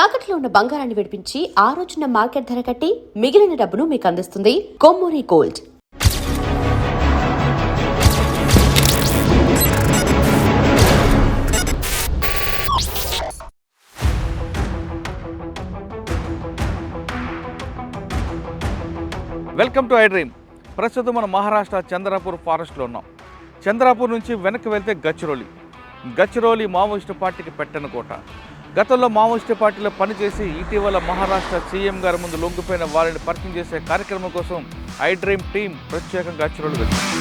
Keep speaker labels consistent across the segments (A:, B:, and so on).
A: తాకట్లో ఉన్న బంగారాన్ని విడిపించి ఆ రోజున మార్కెట్ ధర కట్టి మిగిలిన డబ్బును మీకు అందిస్తుంది Kommuri gold.
B: Welcome to I dream. ప్రస్తుతం మనం మహారాష్ట్ర చంద్రాపూర్ ఫారెస్ట్లో ఉన్నాం. చంద్రాపూర్ నుంచి వెనక్కి వెళ్తే గచ్చిరోలి మావోయిస్టు పార్టీకి పెట్టిన కోట. గతంలో మావోయిస్టు పార్టీలో పనిచేసి ఇటీవల మహారాష్ట్ర సీఎం గారి ముందు లొంగిపోయిన వారిని పరిచయం చేసే కార్యక్రమం కోసం ఐ డ్రీమ్ టీం ప్రత్యేకంగా గచ్చిరోలి వచ్చింది.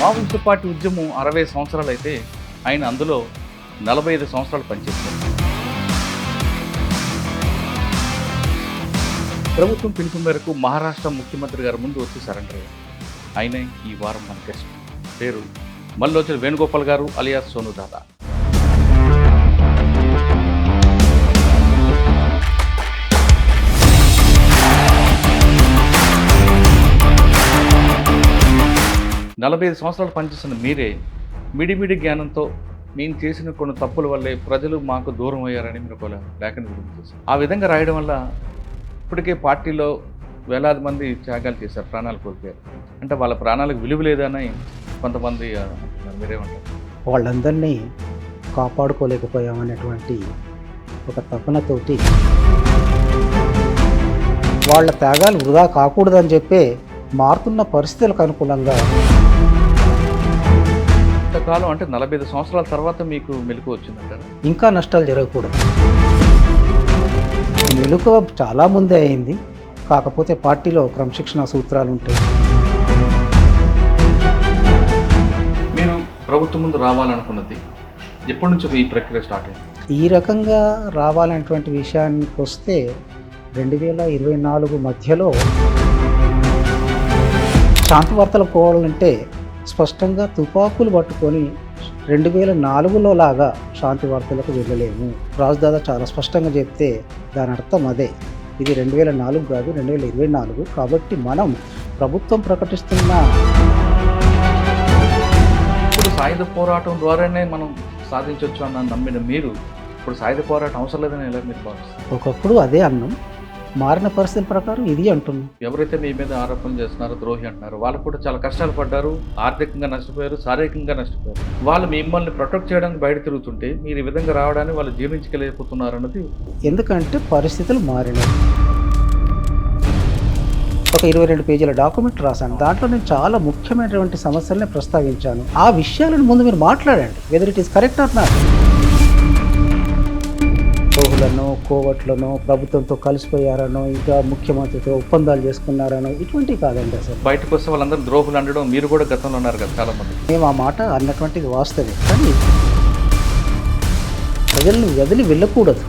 B: మావోయిస్టు పార్టీ ఉద్యమం 60 సంవత్సరాలు అయితే ఆయన అందులో 45 సంవత్సరాలు పనిచేశారు. ప్రభుత్వం పిలుపు మేరకు మహారాష్ట్ర ముఖ్యమంత్రి గారి ముందు వచ్చి సరెండర్ అయ్యారు. ఆయనే ఈ వారం మన గెస్ట్. పేరు మల్లోచన వేణుగోపాల్ గారు అలియాస్ సోను దాదా. నలభై 45 సంవత్సరాలు పనిచేస్తున్న మీరే మిడిమిడి జ్ఞానంతో మేము చేసిన కొన్ని తప్పుల వల్లే ప్రజలు మాకు దూరం అయ్యారని మీరు ఒక లేఖను గురించి ఆ విధంగా రాయడం వల్ల ఇప్పటికే పార్టీలో వేలాది మంది త్యాగాలు చేశారు, ప్రాణాలు కోల్పోయారు. అంటే వాళ్ళ ప్రాణాలకు విలువ లేదని కొంతమంది మీరేమంటారు?
C: వాళ్ళందరినీ కాపాడుకోలేకపోయామనేటువంటి ఒక తపనతోటి వాళ్ళ త్యాగాలు వృధా కాకూడదని చెప్పే మారుతున్న పరిస్థితులకు అనుకూలంగా
B: ఇంతకాలం అంటే 45 సంవత్సరాల తర్వాత మీకు మెలకు వచ్చిందంటారా?
C: ఇంకా నష్టాలు జరగకూడదు. మెలకువ చాలా ముందే అయింది, కాకపోతే పార్టీలో క్రమశిక్షణ సూత్రాలు ఉంటాయి.
B: మీరు ప్రభుత్వం ముందు రావాలనుకున్నది ఎప్పటి నుంచి ఈ ప్రక్రియ స్టార్ట్ అయింది?
C: ఈ రకంగా రావాలనేటువంటి విషయానికి వస్తే 2024 మధ్యలో శాంతి వార్తలు పోవాలంటే స్పష్టంగా తుపాకులు పట్టుకొని 2004లో లాగా శాంతి వార్తలకు వెళ్ళలేము. రాజదాదా చాలా స్పష్టంగా చెప్తే దాని అర్థం అదే. ఇది 2004 కాదు, 2024. కాబట్టి మనం ప్రభుత్వం ప్రకటిస్తున్న
B: ఇప్పుడు సాయుధ పోరాటం ద్వారానే మనం సాధించవచ్చు అన్న నమ్మిన మీరు ఇప్పుడు సాయుధ పోరాటం అవసరం లేదని ఎలా మీరు భావిస్తారు?
C: ఒకప్పుడు అదే అన్నం, మారిన పరిస్థితుల ప్రకారం ఇది అంటున్నాం.
B: ఎవరైతే మీ మీద ఆరోపణలు చేస్తున్నారో, ద్రోహి అంటున్నారు, వాళ్ళు కూడా చాలా కష్టాలు పడ్డారు, ఆర్థికంగా నష్టపోయారు, శారీరకంగా నష్టపోయారు. వాళ్ళు మిమ్మల్ని ప్రొటెక్ట్ చేయడానికి బయట తిరుగుతుంటే మీరు ఈ విధంగా రావడానికి వాళ్ళు జీర్ణించలేకపోతున్నారు అన్నది.
C: ఎందుకంటే పరిస్థితులు మారినాయి. ఒక 22 పేజీల డాక్యుమెంట్ రాశాను. దాంట్లో నేను చాలా ముఖ్యమైనటువంటి సమస్యల్ని ప్రస్తావించాను. ఆ విషయాలను ముందు మీరు మాట్లాడండి, whether it is correct or not. కోహులను, కోవట్లను, ప్రభుత్వంతో కలిసిపోయారనో, ఇంకా ముఖ్యమంత్రితో ఒప్పందాలు చేసుకున్నారనో ఇటువంటివి కాదండి. అసలు
B: బయటకు వస్తే వాళ్ళందరూ ద్రోహులు అనడం మీరు కూడా గతంలో ఉన్నారు కదా చాలా మంది.
C: మేము ఆ మాట అన్నటువంటిది వాస్తవే, కానీ ప్రజలను వదిలి వెళ్ళకూడదు.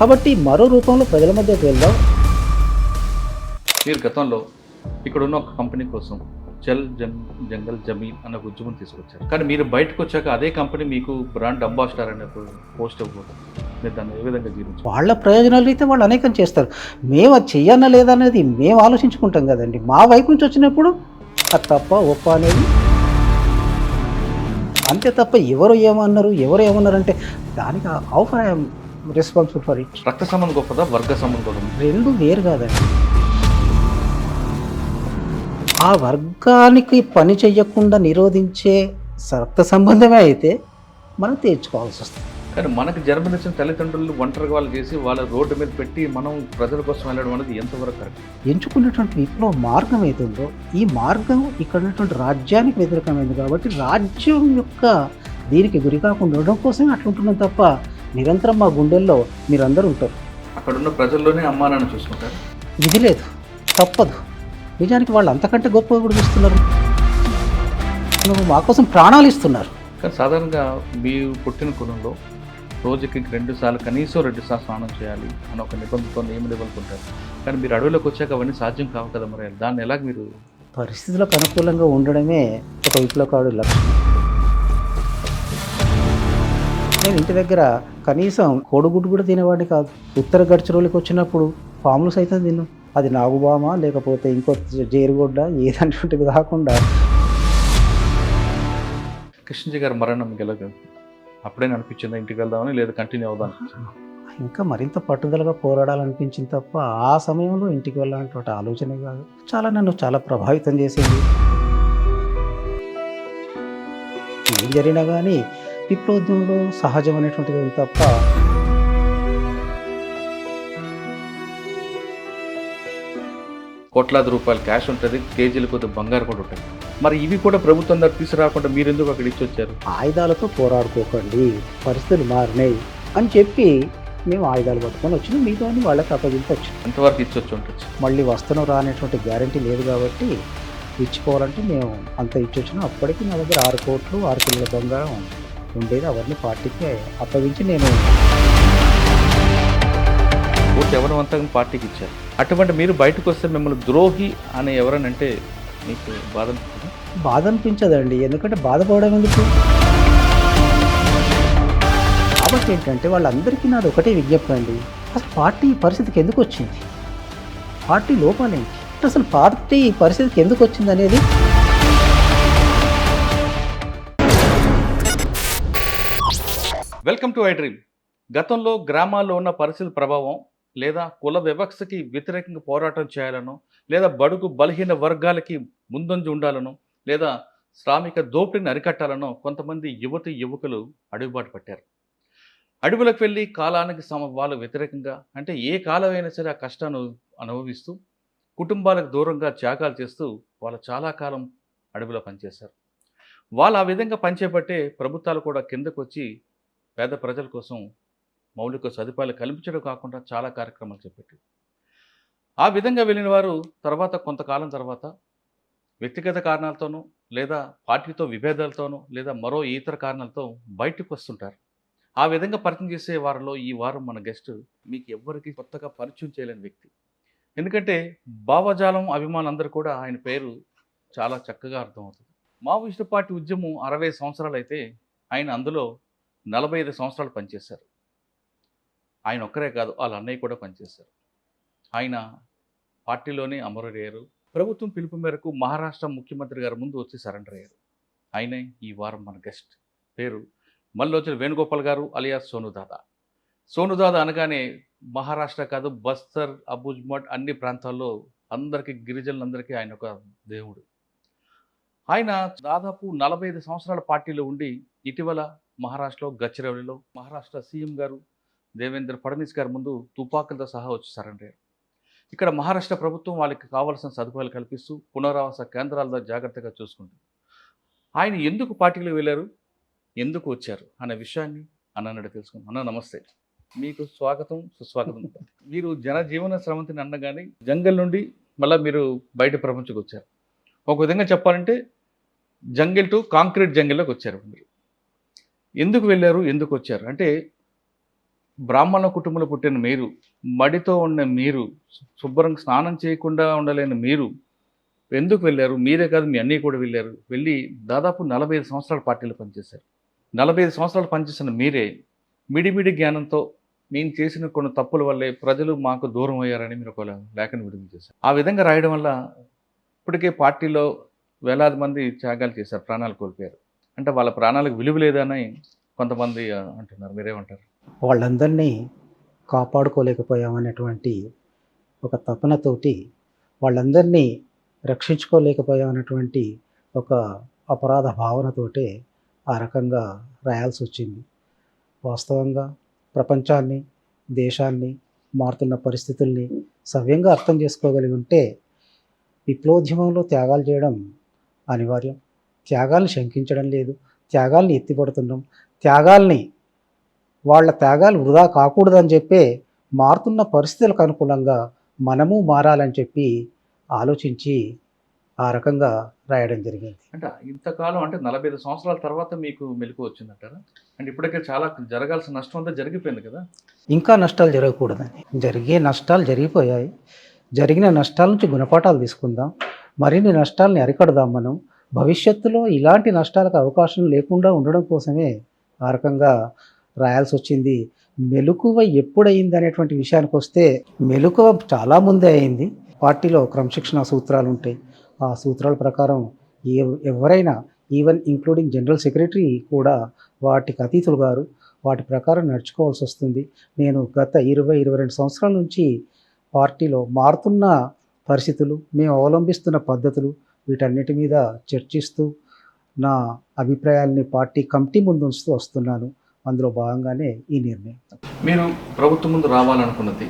C: కాబట్టి మరో రూపంలో ప్రజల మధ్యకు వెళ్దాం.
B: మీరు గతంలో ఇక్కడ ఉన్న ఒక కంపెనీ కోసం జల్ జంగల్ జమీన్ అన్న ఉద్యమం తీసుకొచ్చారు. కానీ మీరు బయటకు వచ్చాక అదే కంపెనీ మీకు బ్రాండ్ అంబాసిడర్ అనే పోస్ట్ ఇవ్వబోతుంది. మీరు దాన్ని ఏ విధంగా జీవించారు?
C: వాళ్ళ ప్రయోజనాలు అయితే వాళ్ళు అనేకం చేస్తారు. మేము అది చెయ్యన్నా లేదా అనేది మేము ఆలోచించుకుంటాం కదండి. మా వైపు నుంచి వచ్చినప్పుడు అది తప్ప ఒప్ప అనేది అంతే తప్ప ఎవరు ఏమన్నారంటే దానికి how for I'm responsible for it.
B: రక్త సంబంధం గొప్పదా, వర్గ సంబంధం గొప్పదా?
C: రెండు వేరు కాదండి. ఆ వర్గానికి పని చెయ్యకుండా నిరోధించే రక్త సంబంధమే అయితే మనం తీర్చుకోవాల్సి వస్తుంది.
B: కానీ మనకు జన్మనిచ్చిన తల్లిదండ్రులు ఒంటరిగా వాళ్ళు చేసి వాళ్ళ రోడ్డు మీద పెట్టి మనం ప్రజల కోసం వెళ్ళడం అనేది ఎంతవరకు కరెక్ట్?
C: ఎంచుకున్నటువంటి విప్లవ మార్గం ఏతుందో ఈ మార్గం ఇక్కడ ఉన్నటువంటి రాజ్యానికి వ్యతిరేకమైంది కాబట్టి రాజ్యం యొక్క దీనికి గురి కాకుండా ఉండడం కోసమే అట్లుంటున్నాం తప్ప నిరంతరం మా గుండెల్లో మీరందరూ ఉంటారు.
B: అక్కడున్న ప్రజల్లోనే అమ్మానాన్ని చూసుకుంటారు.
C: ఇది లేదు, తప్పదు. నిజానికి వాళ్ళు అంతకంటే గొప్పగా కూడా చూస్తున్నారు. మా కోసం ప్రాణాలు ఇస్తున్నారు.
B: కానీ సాధారణంగా మీరు పుట్టిన కులంలో రోజుకి 2 సార్లు కనీసం 2 సార్లు స్నానం చేయాలి అని ఒక నిబంధనతో నియమనివ్వకుంటారు. కానీ మీరు అడవిలోకి వచ్చాక అవన్నీ సాధ్యం కావు కదా, మరి దాన్ని ఎలా మీరు?
C: పరిస్థితులకు అనుకూలంగా ఉండడమే ఒక విప్లవకారుడి లక్ష్యం. నేను ఇంటి దగ్గర కనీసం కోడిగుడ్డు కూడా తినేవాడిని కాదు. ఉత్తర గడ్చిరోలికి వచ్చినప్పుడు పాములు సైతం తిన్నాం. అది నాగుబామ లేకపోతే ఇంకో జేరుగుడ్డ ఏదంటుంటిది కాకుండా
B: కృష్ణజీ గారి మరణం మీకు ఎలాగ అప్పుడైనా అనిపించిందా ఇంటికి వెళ్దామని, లేదా కంటిన్యూ అవుదాం?
C: ఇంకా మరింత పట్టుదలగా పోరాడాలనిపించింది తప్ప ఆ సమయంలో ఇంటికి వెళ్ళాలనేటువంటి ఆలోచనే కాదు. నన్ను చాలా ప్రభావితం చేసింది. ఏం జరిగినా కానీ విప్లవోద్యమంలో సహజం అనేటువంటిది ఉంది తప్ప
B: కోట్లాది రూపాయలు క్యాష్ ఉంటుంది, కేజీల కొద్ది బంగారు కూడా ఉంటుంది. మరి ఇవి కూడా ప్రభుత్వం దగ్గర తీసుకురాకుండా మీరు ఎందుకు అక్కడ ఇచ్చి వచ్చారు?
C: ఆయుధాలతో పోరాడుకోకండి, పరిస్థితులు మారినాయి అని చెప్పి మేము ఆయుధాలు పట్టుకొని వచ్చినాం. మిగతా వాళ్ళకి అప్పగించవచ్చు.
B: ఎంతవరకు ఇచ్చి వచ్చి ఉండొచ్చు?
C: మళ్ళీ వస్తున్న రానేటువంటి గ్యారంటీ లేదు కాబట్టి ఇచ్చుకోవాలంటే మేము అంత ఇచ్చొచ్చినా అప్పటికి నా దగ్గర 6 కోట్లు 6 కిలోల బంగారం ఉండేది. అవన్నీ పార్టీకి అప్పగించి నేను
B: ఓటు ఎవరవంతంగా పార్టీకి ఇచ్చారు. అటువంటి మీరు బయటకు వస్తే మిమ్మల్ని ద్రోహి అని ఎవరనంటే మీకు
C: బాధ అనిపించదండి. ఎందుకంటే బాధపడడం ఎందుకు? కాబట్టి ఏంటంటే వాళ్ళందరికీ నాది ఒకటే విజ్ఞప్తి అండి, అసలు పార్టీ ఈ పరిస్థితికి ఎందుకు వచ్చింది, పార్టీ లోపాలేంటి, అసలు పార్టీ ఈ పరిస్థితికి ఎందుకు వచ్చింది అనేది
B: వెల్కమ్ టు ఐ డ్రీమ్. గతంలో గ్రామాల్లో ఉన్న పరిస్థితుల ప్రభావం, లేదా కుల వ్యవస్థకి వ్యతిరేకంగా పోరాటం చేయాలనో, లేదా బడుగు బలహీన వర్గాలకి ముందంజ ఉండాలనో, లేదా శ్రామిక దోపిడీని అరికట్టాలనో కొంతమంది యువకులు అడుగుబాటు పట్టారు. అడవులకు వెళ్ళి కాలానికి వాళ్ళు వ్యతిరేకంగా, అంటే ఏ కాలమైనా సరే ఆ కష్టాన్ని అనుభవిస్తూ కుటుంబాలకు దూరంగా త్యాగాలు చేస్తూ వాళ్ళు చాలా కాలం అడవిలో పనిచేశారు. వాళ్ళు ఆ విధంగా పనిచేపట్టే ప్రభుత్వాలు కూడా కిందకు వచ్చి పేద ప్రజల కోసం మౌలిక సదుపాయాలు కల్పించడం కాకుండా చాలా కార్యక్రమాలు చేపట్టారు. ఆ విధంగా వెళ్ళిన వారు తర్వాత కొంతకాలం తర్వాత వ్యక్తిగత కారణాలతోనూ, లేదా పార్టీతో విభేదాలతోనూ, లేదా మరో ఇతర కారణాలతో బయటకు వస్తుంటారు. ఆ విధంగా పరిచయం చేసే వారిలో ఈ వారం మన గెస్ట్ మీకు ఎవ్వరికి కొత్తగా పరిచయం చేయలేని వ్యక్తి. ఎందుకంటే భావజాలం అభిమానులందరూ కూడా ఆయన పేరు చాలా చక్కగా అర్థమవుతుంది. మావోయిస్టు పార్టీ ఉద్యమం 60 సంవత్సరాలు అయితే ఆయన అందులో 45 సంవత్సరాలు పనిచేశారు. ఆయన ఒక్కరే కాదు, వాళ్ళ అన్నయ్య కూడా పనిచేశారు. ఆయన పార్టీలోనే అమరుడయ్యారు. ప్రభుత్వం పిలుపు మేరకు మహారాష్ట్ర ముఖ్యమంత్రి గారి ముందు వచ్చి సరెండర్ అయ్యారు. ఆయనే ఈ వారం మన గెస్ట్. పేరు మల్లోచన వేణుగోపాల్ గారు అలియాస్ సోనుదాదా. సోనుదాదా అనగానే మహారాష్ట్ర కాదు, బస్తర్, అబుజ్మఠ్ అన్ని ప్రాంతాల్లో అందరికీ, గిరిజనులందరికీ ఆయన ఒక దేవుడు. ఆయన దాదాపు 45 సంవత్సరాల పార్టీలో ఉండి ఇటీవల మహారాష్ట్రలో గచ్చిరౌలిలో మహారాష్ట్ర సీఎం గారు దేవేంద్ర ఫడ్నవీస్ గారి ముందు తుపాకులతో సహా వచ్చి సరెండర్ అయ్యారు. ఇక్కడ మహారాష్ట్ర ప్రభుత్వం వాళ్ళకి కావాల్సిన సదుపాయాలు కల్పిస్తూ పునరావాస కేంద్రాల జాగ్రత్తగా చూసుకుంటుంది. ఆయన ఎందుకు పార్టీలో వెళ్ళారు, ఎందుకు వచ్చారు అనే విషయాన్ని అన్నని తెలుసుకుందాం. అన్న నమస్తే, మీకు స్వాగతం సుస్వాగతం. మీరు జనజీవన స్రవంతిని అన్నగానే జంగల్ నుండి మళ్ళీ మీరు బయట ప్రపంచకు వచ్చారు. ఒక విధంగా చెప్పాలంటే జంగిల్ టు కాంక్రీట్ జంగిల్లోకి వచ్చారు. మీరు ఎందుకు వెళ్ళారు, ఎందుకు వచ్చారు అంటే, బ్రాహ్మణ కుటుంబంలో పుట్టిన మీరు, మడితో ఉన్న మీరు, శుభ్రంగా స్నానం చేయకుండా ఉండలేని మీరు ఎందుకు వెళ్ళారు? మీరే కాదు, మీ అన్నయ్య కూడా వెళ్ళారు. వెళ్ళి దాదాపు 45 సంవత్సరాల పార్టీలో పనిచేశారు. 45 సంవత్సరాలు పనిచేసిన మీరే మిడిమిడి జ్ఞానంతో మేము చేసిన కొన్ని తప్పుల వల్లే ప్రజలు మాకు దూరం అయ్యారని మీరు ఒక లేఖను విడుదల చేశారు. ఆ విధంగా రాయడం వల్ల ఇప్పటికే పార్టీలో వేలాది మంది త్యాగాలు చేశారు, ప్రాణాలు కోల్పోయారు. అంటే వాళ్ళ ప్రాణాలకు విలువ లేదని కొంతమంది అంటున్నారు. మీరేమంటారు?
C: వాళ్ళందరినీ కాపాడుకోలేకపోయామనేటువంటి ఒక తపనతోటి, వాళ్ళందరినీ రక్షించుకోలేకపోయామనేటువంటి ఒక అపరాధ భావనతోటే ఆ రకంగా రాయాల్సి వచ్చింది. వాస్తవంగా ప్రపంచాన్ని, దేశాన్ని, మారుతున్న పరిస్థితుల్ని సవ్యంగా అర్థం చేసుకోగలిగి ఉంటే విప్లవోద్యమంలో త్యాగాలు చేయడం అనివార్యం. త్యాగాల్ని శంకించడం లేదు, త్యాగాల్ని ఎత్తిపడుతున్నాం. వాళ్ళ త్యాగాలు వృధా కాకూడదని చెప్పే మారుతున్న పరిస్థితులకు అనుకూలంగా మనము మారాలని చెప్పి ఆలోచించి ఆ రకంగా రాయడం జరిగింది.
B: అంటే ఇంతకాలం, అంటే 45 సంవత్సరాల తర్వాత మీకు మెలకు వచ్చిందంటారా? అంటే ఇప్పటికే చాలా జరగాల్సిన నష్టం అంతా జరిగిపోయింది కదా.
C: ఇంకా నష్టాలు జరగకూడదని, జరిగే నష్టాలు జరిగిపోయాయి. జరిగిన నష్టాల నుంచి గుణపాఠాలు తీసుకుందాం, మరిన్ని నష్టాలని అరికడదాం. మనం భవిష్యత్తులో ఇలాంటి నష్టాలకు అవకాశం లేకుండా ఉండడం కోసమే ఆ రకంగా రాయాల్సి వచ్చింది. మెలకువ ఎప్పుడయింది అనేటువంటి విషయానికి వస్తే, మెలకువ చాలా ముందే అయింది. పార్టీలో క్రమశిక్షణ సూత్రాలు ఉంటాయి. ఆ సూత్రాల ప్రకారం ఎవరైనా ఈవెన్ ఇంక్లూడింగ్ జనరల్ సెక్రటరీ కూడా వాటికి అతీతులు గారు, వాటి ప్రకారం నడుచుకోవాల్సి వస్తుంది. నేను గత 22 సంవత్సరాల నుంచి పార్టీలో మారుతున్న పరిస్థితులు, మేము అవలంబిస్తున్న పద్ధతులు వీటన్నిటి మీద చర్చిస్తూ నా అభిప్రాయాల్ని పార్టీ కమిటీ ముందు ఉంచుతూ వస్తున్నాను. అందులో భాగంగానే ఈ నిర్ణయం.
B: మీరు ప్రభుత్వం ముందు రావాలనుకున్నది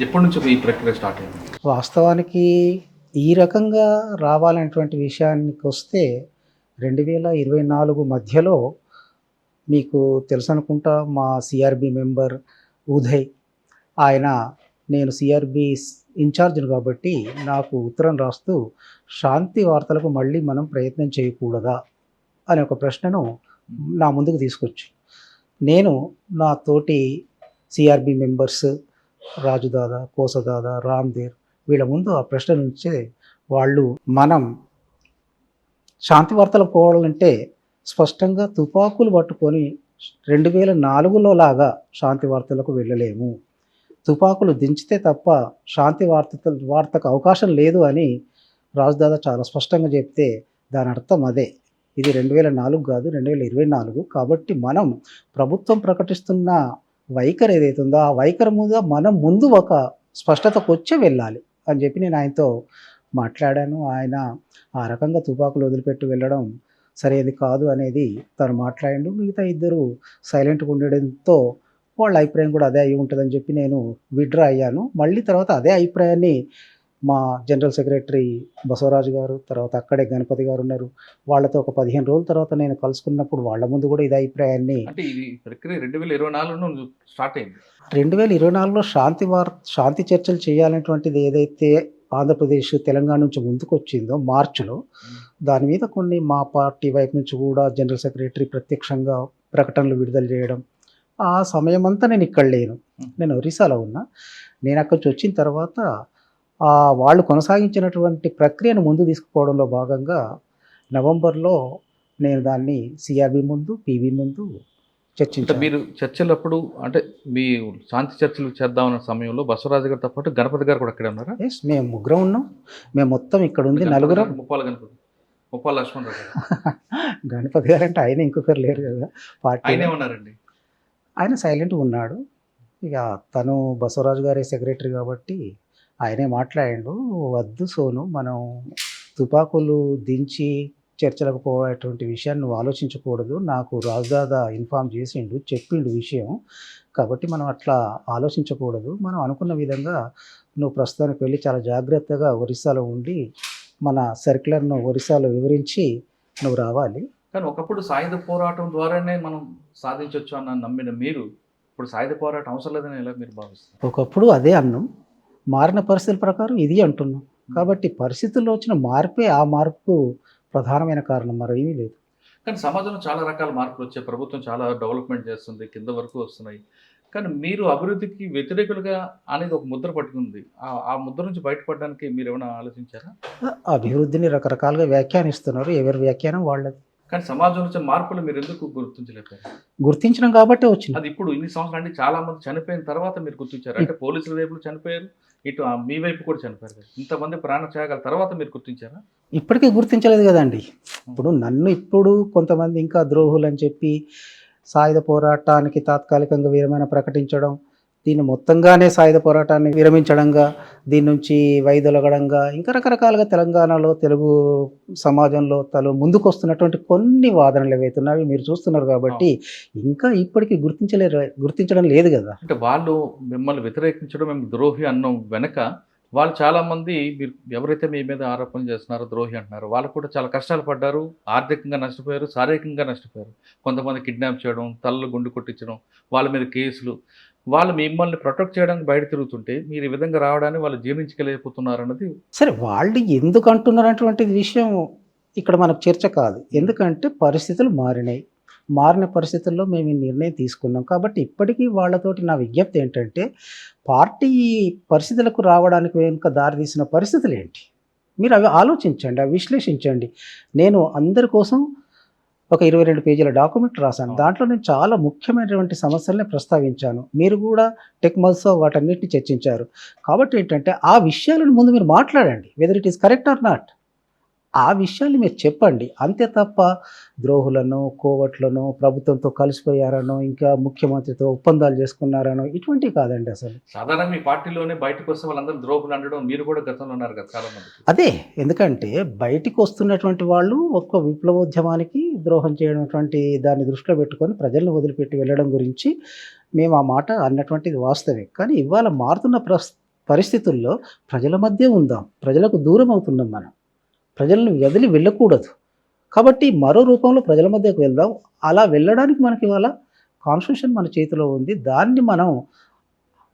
B: ఎప్పటి నుంచి ఈ ప్రక్రియ స్టార్ట్ అయింది?
C: వాస్తవానికి ఈ రకంగా రావాలనేటువంటి విషయానికి వస్తే 2024 మధ్యలో మీకు తెలుసు అనుకుంటా, మా సిఆర్బి మెంబర్ ఉదయ్ ఆయన, నేను సిఆర్బి ఇన్ఛార్జ్ని కాబట్టి నాకు ఉత్తరం రాస్తూ శాంతి వార్తలకు మళ్ళీ మనం ప్రయత్నం చేయకూడదా అనే ఒక ప్రశ్నను నా ముందుకు తీసుకొచ్చు. నేను నా తోటి సిఆర్బి మెంబర్స్ రాజుదాదా, కోసదాదా, రామ్దేర్ వీళ్ళ ముందు ఆ ప్రశ్న నుంచే వాళ్ళు మనం శాంతి వార్తలు పోవాలంటే స్పష్టంగా తుపాకులు పట్టుకొని 2004లో లాగా శాంతి వార్తలకు వెళ్ళలేము. తుపాకులు దించితే తప్ప శాంతి వార్తకు అవకాశం లేదు అని రాజుదాదా చాలా స్పష్టంగా చెప్తే దాని అర్థం అదే. ఇది 2004 కాదు, 2024. కాబట్టి మనం ప్రభుత్వం ప్రకటిస్తున్న వైఖరి ఏదైతే ఉందో ఆ వైఖరి మీద మనం ముందు ఒక స్పష్టతకు వచ్చే వెళ్ళాలి అని చెప్పి నేను ఆయనతో మాట్లాడాను. ఆయన ఆ రకంగా తుపాకులు వదిలిపెట్టి వెళ్ళడం సరైనది కాదు అనేది తను మాట్లాడిండు. మిగతా ఇద్దరు సైలెంట్గా ఉండడంతో వాళ్ళ అభిప్రాయం కూడా అదే అయి ఉంటుందని చెప్పి నేను విత్డ్రా అయ్యాను. మళ్ళీ తర్వాత అదే అభిప్రాయాన్ని మా జనరల్ సెక్రటరీ బసవరాజు గారు, తర్వాత అక్కడే గణపతి గారు ఉన్నారు, వాళ్ళతో ఒక 15 రోజుల తర్వాత నేను కలుసుకున్నప్పుడు వాళ్ళ ముందు కూడా ఇదే అభిప్రాయాన్ని.
B: అంటే ఇది ప్రక్రియ 2024లో స్టార్ట్ అయింది.
C: 2024లో శాంతి చర్చలు చేయాలనేటువంటిది ఏదైతే ఆంధ్రప్రదేశ్, తెలంగాణ నుంచి ముందుకు వచ్చిందో మార్చిలో, దాని మీద కొన్ని మా పార్టీ వైపు నుంచి కూడా జనరల్ సెక్రటరీ ప్రత్యక్షంగా ప్రకటనలు విడుదల చేయడం, ఆ సమయం అంతా నేను ఇక్కడ లేను, నేను ఒరిస్సాలో ఉన్నా. నేను అక్కడి నుంచి వచ్చిన తర్వాత వాళ్ళు కొనసాగించినటువంటి ప్రక్రియను ముందు తీసుకుపోవడంలో భాగంగా నవంబర్లో నేను దాన్ని సిఆర్బి ముందు, పీవీ ముందు చర్చించాను.
B: మీరు చర్చలప్పుడు అంటే మీ శాంతి చర్చలు చేద్దామన్న సమయంలో బసవరాజు గారితో పాటు గణపతి గారు కూడా అక్కడే ఉన్నారా?
C: ఎస్, మేము ముగ్గురం ఉన్నాం. మేము మొత్తం ఇక్కడ ఉంది నలుగురం.
B: ముప్పాల గణపతి, ముప్పాల లక్ష్మణరావు గారు.
C: గణపతి గారు అంటే ఆయన ఇంకొకరు లేరు కదా పార్టీ.
B: ఆయనే ఉన్నారండి.
C: ఆయన సైలెంట్గా ఉన్నాడు. ఇక తను బసవరాజు గారి సెక్రటరీ కాబట్టి ఆయనే మాట్లాడిండు, వద్దు సోను, మనం తుపాకులు దించి చర్చలకు పోయేటువంటి విషయాన్ని నువ్వు ఆలోచించకూడదు, నాకు రాజుదాదా ఇన్ఫామ్ చేసిండు, చెప్పిండు విషయం, కాబట్టి మనం అట్లా ఆలోచించకూడదు, మనం అనుకున్న విధంగా నువ్వు ప్రస్తుతానికి వెళ్ళి చాలా జాగ్రత్తగా ఒరిస్సాలో ఉండి మన సర్క్యులర్ను ఒరిస్సాలో వివరించి నువ్వు రావాలి.
B: కానీ ఒకప్పుడు సాయుధ పోరాటం ద్వారానే మనం సాధించవచ్చు అన్న నమ్మిన మీరు ఇప్పుడు సాయుధ పోరాటం అవసరం లేదని ఎలా మీరు భావిస్తారు?
C: ఒకప్పుడు అదే అన్నాం, మారిన పరిస్థితుల ప్రకారం ఇది అంటున్నాం. కాబట్టి పరిస్థితుల్లో వచ్చిన మార్పే ఆ మార్పుకు ప్రధానమైన కారణం, మరేమీ లేదు.
B: కానీ సమాజంలో చాలా రకాల మార్పులు వచ్చాయి, ప్రభుత్వం చాలా డెవలప్మెంట్ చేస్తుంది, కింద వరకు వస్తున్నాయి. కానీ మీరు అభివృద్ధికి వ్యతిరేకులుగా అనేది ఒక ముద్ర పట్టుకుంది. ఆ ముద్ర నుంచి బయటపడడానికి మీరు ఏమైనా ఆలోచించారా?
C: అభివృద్ధిని రకరకాలుగా వ్యాఖ్యానిస్తున్నారు, ఎవరి వ్యాఖ్యానం వాళ్ళది.
B: కానీ సమాజంలో వచ్చే మార్పులు మీరు ఎందుకు గుర్తించలేకపోయారు?
C: గుర్తించడం కాబట్టే వచ్చింది.
B: అది ఇప్పుడు ఇన్ని సంవత్సరాలు అంటే చాలా మంది చనిపోయిన తర్వాత మీరు గుర్తించారు. అంటే పోలీసుల వైపు చనిపోయారు, ఇటు మీ వైపు కూడా చనిపోయారు కదా. ఇంతమంది ప్రాణత్యాగాల తర్వాత మీరు గుర్తించారా?
C: ఇప్పటికీ గుర్తించలేదు కదండి. ఇప్పుడు నన్ను ఇప్పుడు కొంతమంది ఇంకా ద్రోహులు అని చెప్పి సాయుధ పోరాటానికి తాత్కాలికంగా విరమణ ప్రకటించడం, దీన్ని మొత్తంగానే సాయుధ పోరాటాన్ని విరమించడంగా, దీని నుంచి వైదొలగడంగా, ఇంకా రకరకాలుగా తెలంగాణలో తెలుగు సమాజంలో ముందుకు వస్తున్నటువంటి కొన్ని వాదనలు ఏవైతున్నాయి మీరు చూస్తున్నారు. కాబట్టి ఇంకా ఇప్పటికీ గుర్తించడం లేదు కదా.
B: అంటే వాళ్ళు మిమ్మల్ని వ్యతిరేకించడం, మేము ద్రోహి అన్నం వెనక వాళ్ళు చాలామంది, మీరు ఎవరైతే మీ మీద ఆరోపణలు చేస్తున్నారో ద్రోహి అంటున్నారు, వాళ్ళు కూడా చాలా కష్టాలు పడ్డారు, ఆర్థికంగా నష్టపోయారు, శారీరకంగా నష్టపోయారు. కొంతమంది కిడ్నాప్ చేయడం, తలలు గుండు కొట్టించడం, వాళ్ళ మీద కేసులు, వాళ్ళు మిమ్మల్ని ప్రొటెక్ట్ చేయడానికి బయట తిరుగుతుంటే మీరు ఈ విధంగా రావడాన్ని వాళ్ళు జీర్ణించలేకపోతున్నారు అన్నది.
C: సరే, వాళ్ళు ఎందుకు అంటున్నారనేటువంటి విషయం ఇక్కడ మనకు చర్చ కాదు. ఎందుకంటే పరిస్థితులు మారినాయి, మారిన పరిస్థితుల్లో మేము ఈ నిర్ణయం తీసుకున్నాం. కాబట్టి ఇప్పటికీ వాళ్ళతోటి నా విజ్ఞప్తి ఏంటంటే, పార్టీ పరిస్థితులకు రావడానికి వెనుక దారితీసిన పరిస్థితులు ఏంటి, మీరు అవి ఆలోచించండి, అవి విశ్లేషించండి. నేను అందరి కోసం ఒక 22 పేజీల డాక్యుమెంట్ రాశాను. దాంట్లో నేను చాలా ముఖ్యమైనటువంటి సమస్యల్ని ప్రస్తావించాను. మీరు కూడా టెక్మల్స్తో వాటన్నిటిని చర్చించారు. కాబట్టి ఏంటంటే ఆ విషయాలను ముందు మీరు మాట్లాడండి, whether it is correct or not. ఆ విషయాన్ని మీరు చెప్పండి. అంతే తప్ప ద్రోహులను, కోవట్లను, ప్రభుత్వంతో కలిసిపోయారనో, ఇంకా ముఖ్యమంత్రితో ఒప్పందాలు చేసుకున్నారనో ఇటువంటివి కాదండి అసలు.
B: సాధారణంగా మీ పార్టీలోనే బయటకు వస్తే వాళ్ళందరూ ద్రోహులు అనడం మీరు కూడా గతంలో ఉన్నారు కదా చాలా మందికి.
C: అదే ఎందుకంటే బయటికి వస్తున్నటువంటి వాళ్ళు ఒక్క విప్లవోద్యమానికి ద్రోహం చేయనటువంటి దాన్ని దృష్టిలో పెట్టుకొని ప్రజలను వదిలిపెట్టి వెళ్ళడం గురించి మేము ఆ మాట అన్నటువంటిది వాస్తవే. కానీ ఇవాళ మారుతున్న పరిస్థితుల్లో ప్రజల మధ్య ఉందాం. ప్రజలకు దూరం అవుతున్నాం మనం. ప్రజలను వదిలి వెళ్ళకూడదు. కాబట్టి మరో రూపంలో ప్రజల మధ్యకు వెళ్దాం. అలా వెళ్ళడానికి మనకి ఇవాళ కాన్స్టిట్యూషన్ మన చేతిలో ఉంది. దాన్ని మనం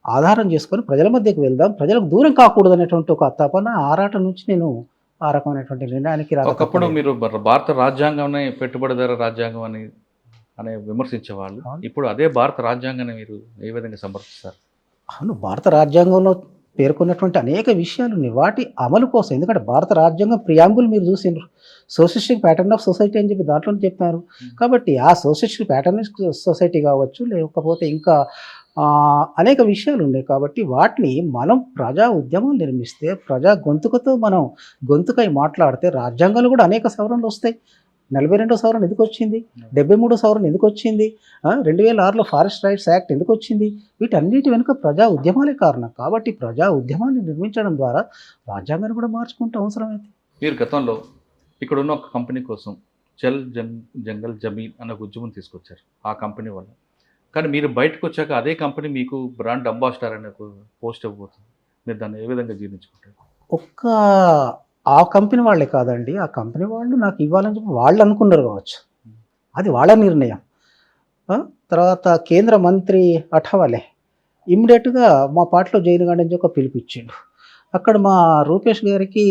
C: ఆధారం చేసుకొని ప్రజల మధ్యకు వెళ్దాం. ప్రజలకు దూరం కాకూడదు అనేటువంటి ఒక తపన, ఆరాటం నుంచి నేను ఆ రకమైనటువంటి నిర్ణయానికి
B: ఒకప్పుడు మీరు భారత రాజ్యాంగంనే పెట్టుబడిదార రాజ్యాంగం అని విమర్శించేవాళ్ళు.
C: అవును.
B: ఇప్పుడు అదే భారత రాజ్యాంగాన్ని మీరు ఏ విధంగా సమర్థిస్తారు?
C: అవును. భారత రాజ్యాంగంలో పేర్కొన్నటువంటి అనేక విషయాలు ఉన్నాయి. వాటి అమలు కోసం ఎందుకంటే భారత రాజ్యాంగం ప్రియాంబుల్ మీరు చూసిండ్రు. సోషలిస్టిక్ ప్యాటర్న్ ఆఫ్ సొసైటీ అని చెప్పి దాంట్లోనే చెప్పారు. కాబట్టి ఆ సోషలిస్టిక్ ప్యాటర్న్ సొసైటీ కావచ్చు, లేకపోతే ఇంకా అనేక విషయాలు ఉన్నాయి. కాబట్టి వాటిని మనం ప్రజా ఉద్యమాలు నిర్మిస్తే, ప్రజా గొంతుకతో మనం గొంతుకై మాట్లాడితే రాజ్యాంగాలు కూడా అనేక సవరణలు వస్తాయి. 42వ సవరణ ఎందుకు వచ్చింది? 73వ సవరణ ఎందుకు వచ్చింది? 2006లో ఫారెస్ట్ రైట్స్ యాక్ట్ ఎందుకు వచ్చింది? వీటన్నిటి వెనుక ప్రజా ఉద్యమాలే కారణం. కాబట్టి ప్రజా ఉద్యమాన్ని నిర్మించడం ద్వారా రాజ్యాంగాన్ని కూడా మార్చుకుంటే అవసరమైతే.
B: మీరు గతంలో ఇక్కడున్న ఒక కంపెనీ కోసం జంగల్ జమీన్ అన్న ఒక ఉద్యమం తీసుకొచ్చారు ఆ కంపెనీ వల్ల. కానీ మీరు బయటకు వచ్చాక అదే కంపెనీ మీకు బ్రాండ్ అంబాసిడర్ అనే ఒక పోస్ట్ ఇవ్వబోతుంది. మీరు దాన్ని ఏ విధంగా జీర్ణించుకుంటారు?
C: ఒక్క ఆ కంపెనీ వాళ్ళే కాదండి. ఆ కంపెనీ వాళ్ళు నాకు ఇవ్వాలని చెప్పి వాళ్ళు అనుకున్నారు కావచ్చు. అది వాళ్ళ నిర్ణయం. తర్వాత కేంద్ర మంత్రి అఠవాలే ఇమ్మీడియట్గా మా పార్టీలో జైన్ గార్డ్ అని ఒక పిలిపించిండు. అక్కడ మా రూపేష్ గారికి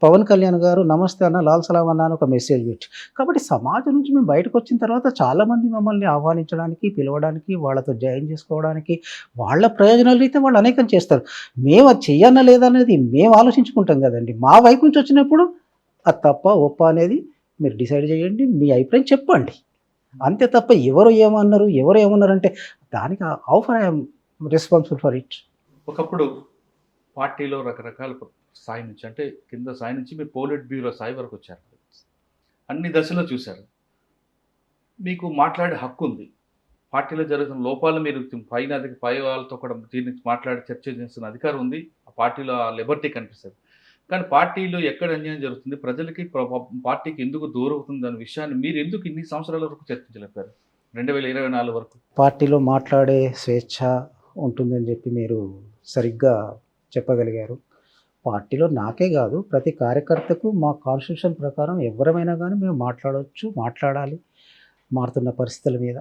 C: పవన్ కళ్యాణ్ గారు నమస్తే అన్న, లాల్ సలాం అన్న అని ఒక మెసేజ్ పెట్టి. కాబట్టి సమాజం నుంచి మేము బయటకు వచ్చిన తర్వాత చాలామంది మమ్మల్ని ఆహ్వానించడానికి, పిలవడానికి, వాళ్ళతో జాయిన్ చేసుకోవడానికి, వాళ్ళ ప్రయోజనాలు అయితే వాళ్ళు అనేకం చేస్తారు. మేము అది చెయ్యన్నా లేదనేది మేము ఆలోచించుకుంటాం కదండి. మా వైపు నుంచి వచ్చినప్పుడు అది తప్ప ఒప్ప అనేది మీరు డిసైడ్ చేయండి, మీ అభిప్రాయం చెప్పండి. అంతే తప్ప ఎవరు ఏమన్నారు అంటే దానికి offer I'm responsible for it.
B: ఒకప్పుడు పార్టీలో రకరకాల స్థాయి నుంచి అంటే కింద స్థాయి నుంచి మీరు పోలిట్ బ్యూరో స్థాయి వరకు వచ్చారు. అన్ని దశలో చూశారు. మీకు మాట్లాడే హక్కు ఉంది. పార్టీలో జరుగుతున్న లోపాలు మీరు పై వాళ్ళతో కూడా దీన్ని మాట్లాడి చర్చ చేస్తున్న అధికారం ఉంది. ఆ పార్టీలో ఆ లిబర్టీ కనిపిస్తుంది. కానీ పార్టీలో ఎక్కడ అన్యాయం జరుగుతుంది, ప్రజలకి పార్టీకి ఎందుకు దూరం అవుతుంది అనే విషయాన్ని మీరు ఎందుకు ఇన్ని సంవత్సరాల వరకు చర్చించలేపారు 2024 వరకు?
C: పార్టీలో మాట్లాడే స్వేచ్ఛ ఉంటుందని చెప్పి మీరు సరిగ్గా చెప్పగలిగారు. పార్టీలో నాకే కాదు ప్రతి కార్యకర్తకు మా కాన్స్టిట్యూషన్ ప్రకారం ఎవరమైనా కానీ మేము మాట్లాడవచ్చు, మాట్లాడాలి మారుతున్న పరిస్థితుల మీద.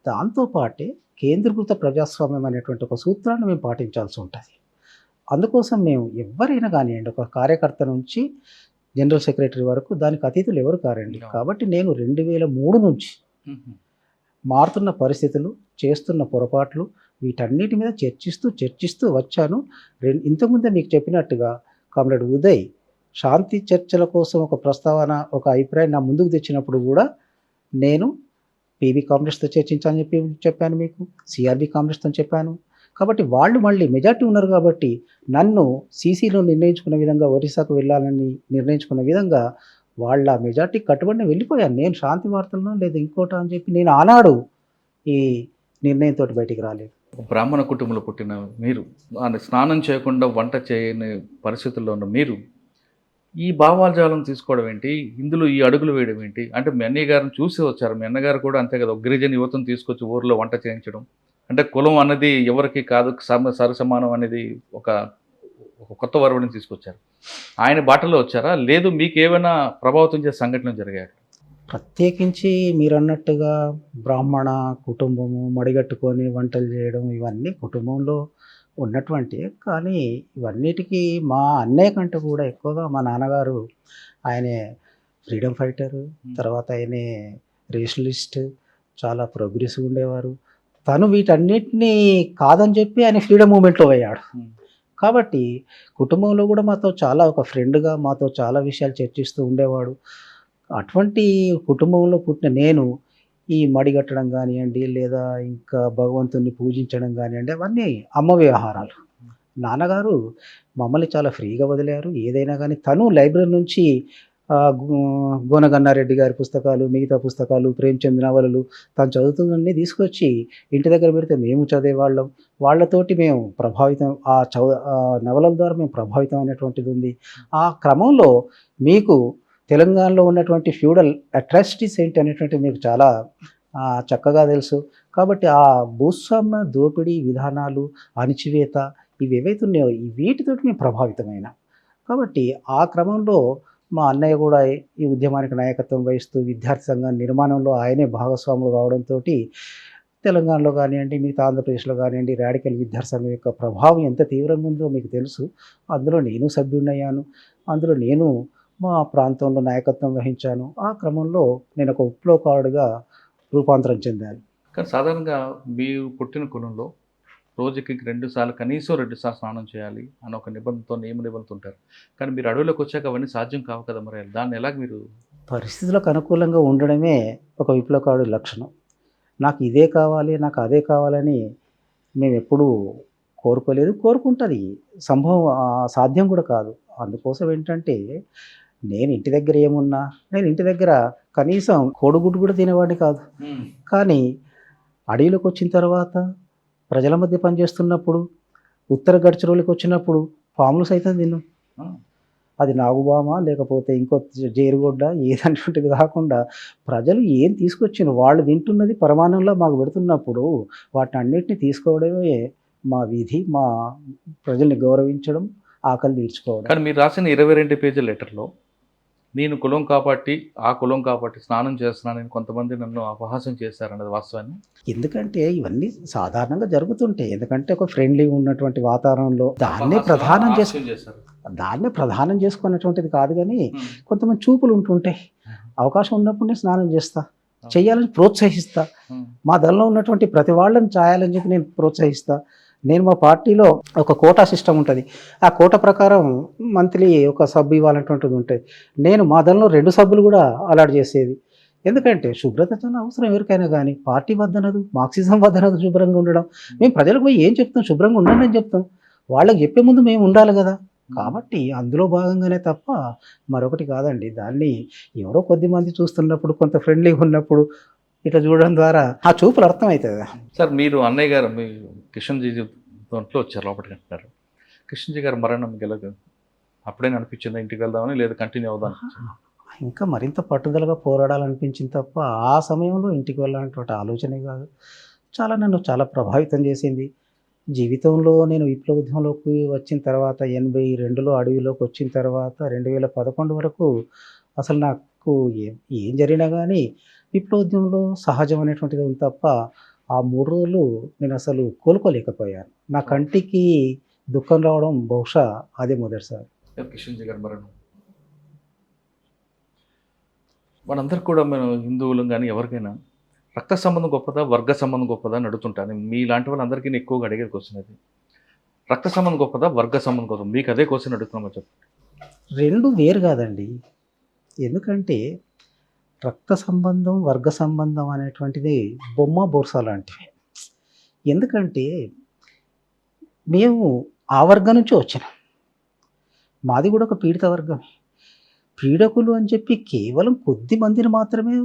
C: దాంతోపాటే కేంద్రీకృత ప్రజాస్వామ్యం అనేటువంటి ఒక సూత్రాన్ని మేము పాటించాల్సి ఉంటుంది. అందుకోసం మేము ఎవరైనా కానివ్వండి, ఒక కార్యకర్త నుంచి జనరల్ సెక్రటరీ వరకు దానికి అతీతులు ఎవరు కారండి. కాబట్టి నేను 2003 నుంచి మారుతున్న పరిస్థితులు, చేస్తున్న పొరపాట్లు వీటన్నిటి మీద చర్చిస్తూ వచ్చాను. ఇంతకుముందే మీకు చెప్పినట్టుగా కామ్రేడ్ ఉదయ్ శాంతి చర్చల కోసం ఒక ప్రస్తావన, ఒక అభిప్రాయం నా ముందుకు తెచ్చినప్పుడు కూడా నేను పీబీ కామ్రేడ్స్తో చర్చించాలని చెప్పాను, మీకు సిఆర్బీ కామ్రేడ్స్తో చెప్పాను. కాబట్టి వాళ్ళు మళ్ళీ మెజార్టీ ఉన్నారు కాబట్టి నన్ను సీసీలో నిర్ణయించుకున్న విధంగా ఒరిస్సాకు వెళ్ళాలని నిర్ణయించుకున్న విధంగా వాళ్ళ మెజార్టీ కట్టుబడిన వెళ్ళిపోయాను. నేను శాంతి వార్తలను లేదా ఇంకోట అని చెప్పి నేను ఆనాడు ఈ నిర్ణయంతో బయటికి రాలేదు.
B: బ్రాహ్మణ కుటుంబంలో పుట్టిన మీరు స్నానం చేయకుండా వంట చేయని పరిస్థితుల్లో ఉన్న మీరు ఈ భావాలజాలం తీసుకోవడం ఏంటి, ఇందులో ఈ అడుగులు వేయడం ఏంటి? అంటే మీ అన్నయ్య గారిని చూసి వచ్చారు. మీ అన్నగారు కూడా అంతే కదా, ఒక గిరిజన యువతను తీసుకొచ్చి ఊరిలో వంట చేయించడం. అంటే కులం అన్నది ఎవరికి కాదు, సరిసమానం అనేది ఒక కొత్త వరవడిని తీసుకొచ్చారు. ఆయన బాటలో వచ్చారా, లేదు మీకు ఏమైనా ప్రభావితం చేసే సంఘటనలు జరిగాయి?
C: ప్రత్యేకించి మీరు అన్నట్టుగా బ్రాహ్మణ కుటుంబము మడిగట్టుకొని వంటలు చేయడం ఇవన్నీ కుటుంబంలో ఉన్నటువంటి, కానీ ఇవన్నిటికీ మా అన్నయ్య కంటే కూడా ఎక్కువగా మా నాన్నగారు ఆయనే ఫ్రీడమ్ ఫైటరు, తర్వాత ఆయనే రేషనలిస్ట్, చాలా ప్రోగ్రెసివ్ ఉండేవారు. తను వీటన్నిటినీ కాదని చెప్పి ఆయన ఫ్రీడమ్ మూమెంట్లో పోయాడు. కాబట్టి కుటుంబంలో కూడా మాతో చాలా ఒక ఫ్రెండ్గా మాతో చాలా విషయాలు చర్చిస్తూ ఉండేవాడు. అటువంటి కుటుంబంలో పుట్టిన నేను ఈ మడిగట్టడం కానివ్వండి, లేదా ఇంకా భగవంతుని పూజించడం కానివ్వండి, అవన్నీ అమ్మ వ్యవహారాలు. నాన్నగారు మమ్మల్ని చాలా ఫ్రీగా వదిలేరు. ఏదైనా కానీ తను లైబ్రరీ నుంచి గోనగన్నారెడ్డి గారి పుస్తకాలు, మిగతా పుస్తకాలు, ప్రేమ్చంద్ నవలలు తను చదువుతున్నన్నీ తీసుకొచ్చి ఇంటి దగ్గర పెడితే మేము చదివేవాళ్ళం. వాళ్ళతోటి మేము ప్రభావితం, ఆ నవలల ద్వారా మేము ప్రభావితం అనేటువంటిది ఉంది. ఆ క్రమంలో మీకు తెలంగాణలో ఉన్నటువంటి ఫ్యూడల్ అట్రాసిటీస్ ఏంటి అనేటువంటిది మీకు చాలా చక్కగా తెలుసు. కాబట్టి ఆ భూస్వామ్య దోపిడీ విధానాలు, అణిచివేత ఇవి ఏవైతే ఉన్నాయో వీటితోటి మేము ప్రభావితమైన. కాబట్టి ఆ క్రమంలో మా అన్నయ్య కూడా ఈ ఉద్యమానికి నాయకత్వం వహిస్తూ విద్యార్థి సంఘం నిర్మాణంలో ఆయనే భాగస్వాములు కావడంతో తెలంగాణలో కానివ్వండి, మిగతా ఆంధ్రప్రదేశ్లో కానివ్వండి, రాడికల్ విద్యార్థి సంఘం యొక్క ప్రభావం ఎంత తీవ్రంగా ఉందో మీకు తెలుసు. అందులో నేను సభ్యుడినయ్యాను. అందులో నేను మా ప్రాంతంలో నాయకత్వం వహించాను. ఆ క్రమంలో నేను ఒక విప్లవకారుడిగా రూపాంతరం చెందాను.
B: కానీ సాధారణంగా మీరు పుట్టిన కులంలో రోజుకి 2 సార్లు, కనీసం 2 సార్లు స్నానం చేయాలి అని ఒక నియమ నిబంధనతో ఉంటారు. కానీ మీరు అడవిలోకి వచ్చాక అవన్నీ సాధ్యం కావు కదా, మరి దాన్ని ఎలాగ మీరు?
C: పరిస్థితులకు అనుకూలంగా ఉండడమే ఒక విప్లవకారుడి లక్షణం. నాకు ఇదే కావాలి, నాకు అదే కావాలని మేము ఎప్పుడూ కోరుకోలేదు. కోరుకుంటుంది సంభవం, సాధ్యం కూడా కాదు. అందుకోసం ఏంటంటే నేను ఇంటి దగ్గర ఏమున్నా, నేను ఇంటి దగ్గర కనీసం కోడిగుడ్డు కూడా తినేవాడిని కాదు. కానీ అడవిలోకి వచ్చిన తర్వాత ప్రజల మధ్య పనిచేస్తున్నప్పుడు, ఉత్తర గడ్చిరోలికి వచ్చినప్పుడు పాములు సైతం తిన్నాం. అది నాగుబామ లేకపోతే ఇంకో జేరుగొడ్డ ఏదన్నటువంటిది కాకుండా ప్రజలు ఏం తీసుకొచ్చిన వాళ్ళు తింటున్నది పరమాణంలో మాకు పెడుతున్నప్పుడు వాటిని అన్నిటిని తీసుకోవడమే మా విధి. మా ప్రజల్ని గౌరవించడం, ఆకలి తీర్చుకోవడం.
B: కానీ మీరు రాసిన 22 పేజీల లెటర్లో నేను కులం కాబట్టి, ఆ కులం కాబట్టి స్నానం చేస్తున్నానని కొంతమంది నన్ను అపహాస్యం చేశారన్నది వాస్తవాన్ని?
C: ఎందుకంటే ఇవన్నీ సాధారణంగా జరుగుతుంటాయి. ఎందుకంటే ఒక ఫ్రెండ్లీగా ఉన్నటువంటి వాతావరణంలో దాన్నే ప్రధానం చేసుకునేటువంటిది కాదు. కానీ కొంతమంది చూపులు ఉంటుంటాయి. అవకాశం ఉన్నప్పుడు స్నానం చేస్తా, చేయాలని ప్రోత్సహిస్తా. మా దళంలో ఉన్నటువంటి ప్రతి వాళ్ళని చేయాలని చెప్పి నేను ప్రోత్సహిస్తా. నేను మా పార్టీలో ఒక కోటా సిస్టమ్ ఉంటుంది. ఆ కోటా ప్రకారం మంత్లీ ఒక సబ్బు ఇవ్వాలన్నటువంటిది ఉంటుంది. నేను మా దళంలో 2 సబ్బులు కూడా అలాట్ చేసేది. ఎందుకంటే శుభ్రత చాలా అవసరం ఎవరికైనా. కానీ పార్టీ వద్దనదు, మార్క్సిజం వద్దనదు శుభ్రంగా ఉండడం. మేము ప్రజలకు పోయి ఏం చెప్తాం? శుభ్రంగా ఉండండి అని చెప్తాం. వాళ్ళకి చెప్పే ముందు మేము ఉండాలి కదా. కాబట్టి అందులో భాగంగానే తప్ప మరొకటి కాదండి. దాన్ని ఎవరో కొద్దిమంది చూస్తున్నప్పుడు, కొంత ఫ్రెండ్లీగా ఉన్నప్పుడు ఇట్లా చూడడం ద్వారా ఆ చూపులు అర్థమవుతుంది.
B: సార్, మీరు అన్నయ్య గారు మీ కిషన్జీ దాంట్లో వచ్చారు లోపలికి అంటున్నారు. కిషన్జీ గారు మరణం గెలగ అప్పుడైనా అనిపించిందా ఇంటికి వెళ్దామని, లేదా కంటిన్యూ అవుదాం?
C: ఇంకా మరింత పట్టుదలగా పోరాడాలనిపించింది తప్ప ఆ సమయంలో ఇంటికి వెళ్ళాలనేటువంటి ఆలోచనే కాదు. నన్ను చాలా ప్రభావితం చేసింది. జీవితంలో నేను విప్లవ ఉద్యమంలోకి వచ్చిన తర్వాత 82లో అడవిలోకి వచ్చిన తర్వాత 2011 వరకు అసలు నాకు ఏం జరిగినా కానీ విప్లవోద్యమంలో సహజం అనేటువంటిది ఉంది తప్ప ఆ 3 రోజులు నేను అసలు కోలుకోలేకపోయాను. నా కంటికి దుఃఖం రావడం బహుశా అదే మొదటిసారి.
B: కిషన్జీ గారు మరణం మనందరికి కూడా, మనం హిందువులం కానీ ఎవరికైనా రక్త సంబంధం గొప్పదా, వర్గ సంబంధం గొప్పదా అని అడుగుతుంటాను. మీలాంటి వాళ్ళందరికీ నేను ఎక్కువగా అడిగేది క్వశ్చన్ అది. రక్త సంబంధం గొప్పదా, వర్గ సంబంధం గొప్పదా? మీకు అదే క్వశ్చన్ అడుగుతున్నామో చెప్పండి.
C: 2 వేరు కాదండి. ఎందుకంటే రక్త సంబంధం, వర్గ సంబంధం అనేటువంటిది బొమ్మ బొరుస లాంటివి. ఎందుకంటే మేము ఆ వర్గం నుంచి వచ్చినాం. మాది కూడా ఒక పీడిత వర్గమే. పీడకులు అని చెప్పి కేవలం కొద్ది మందిని మాత్రమే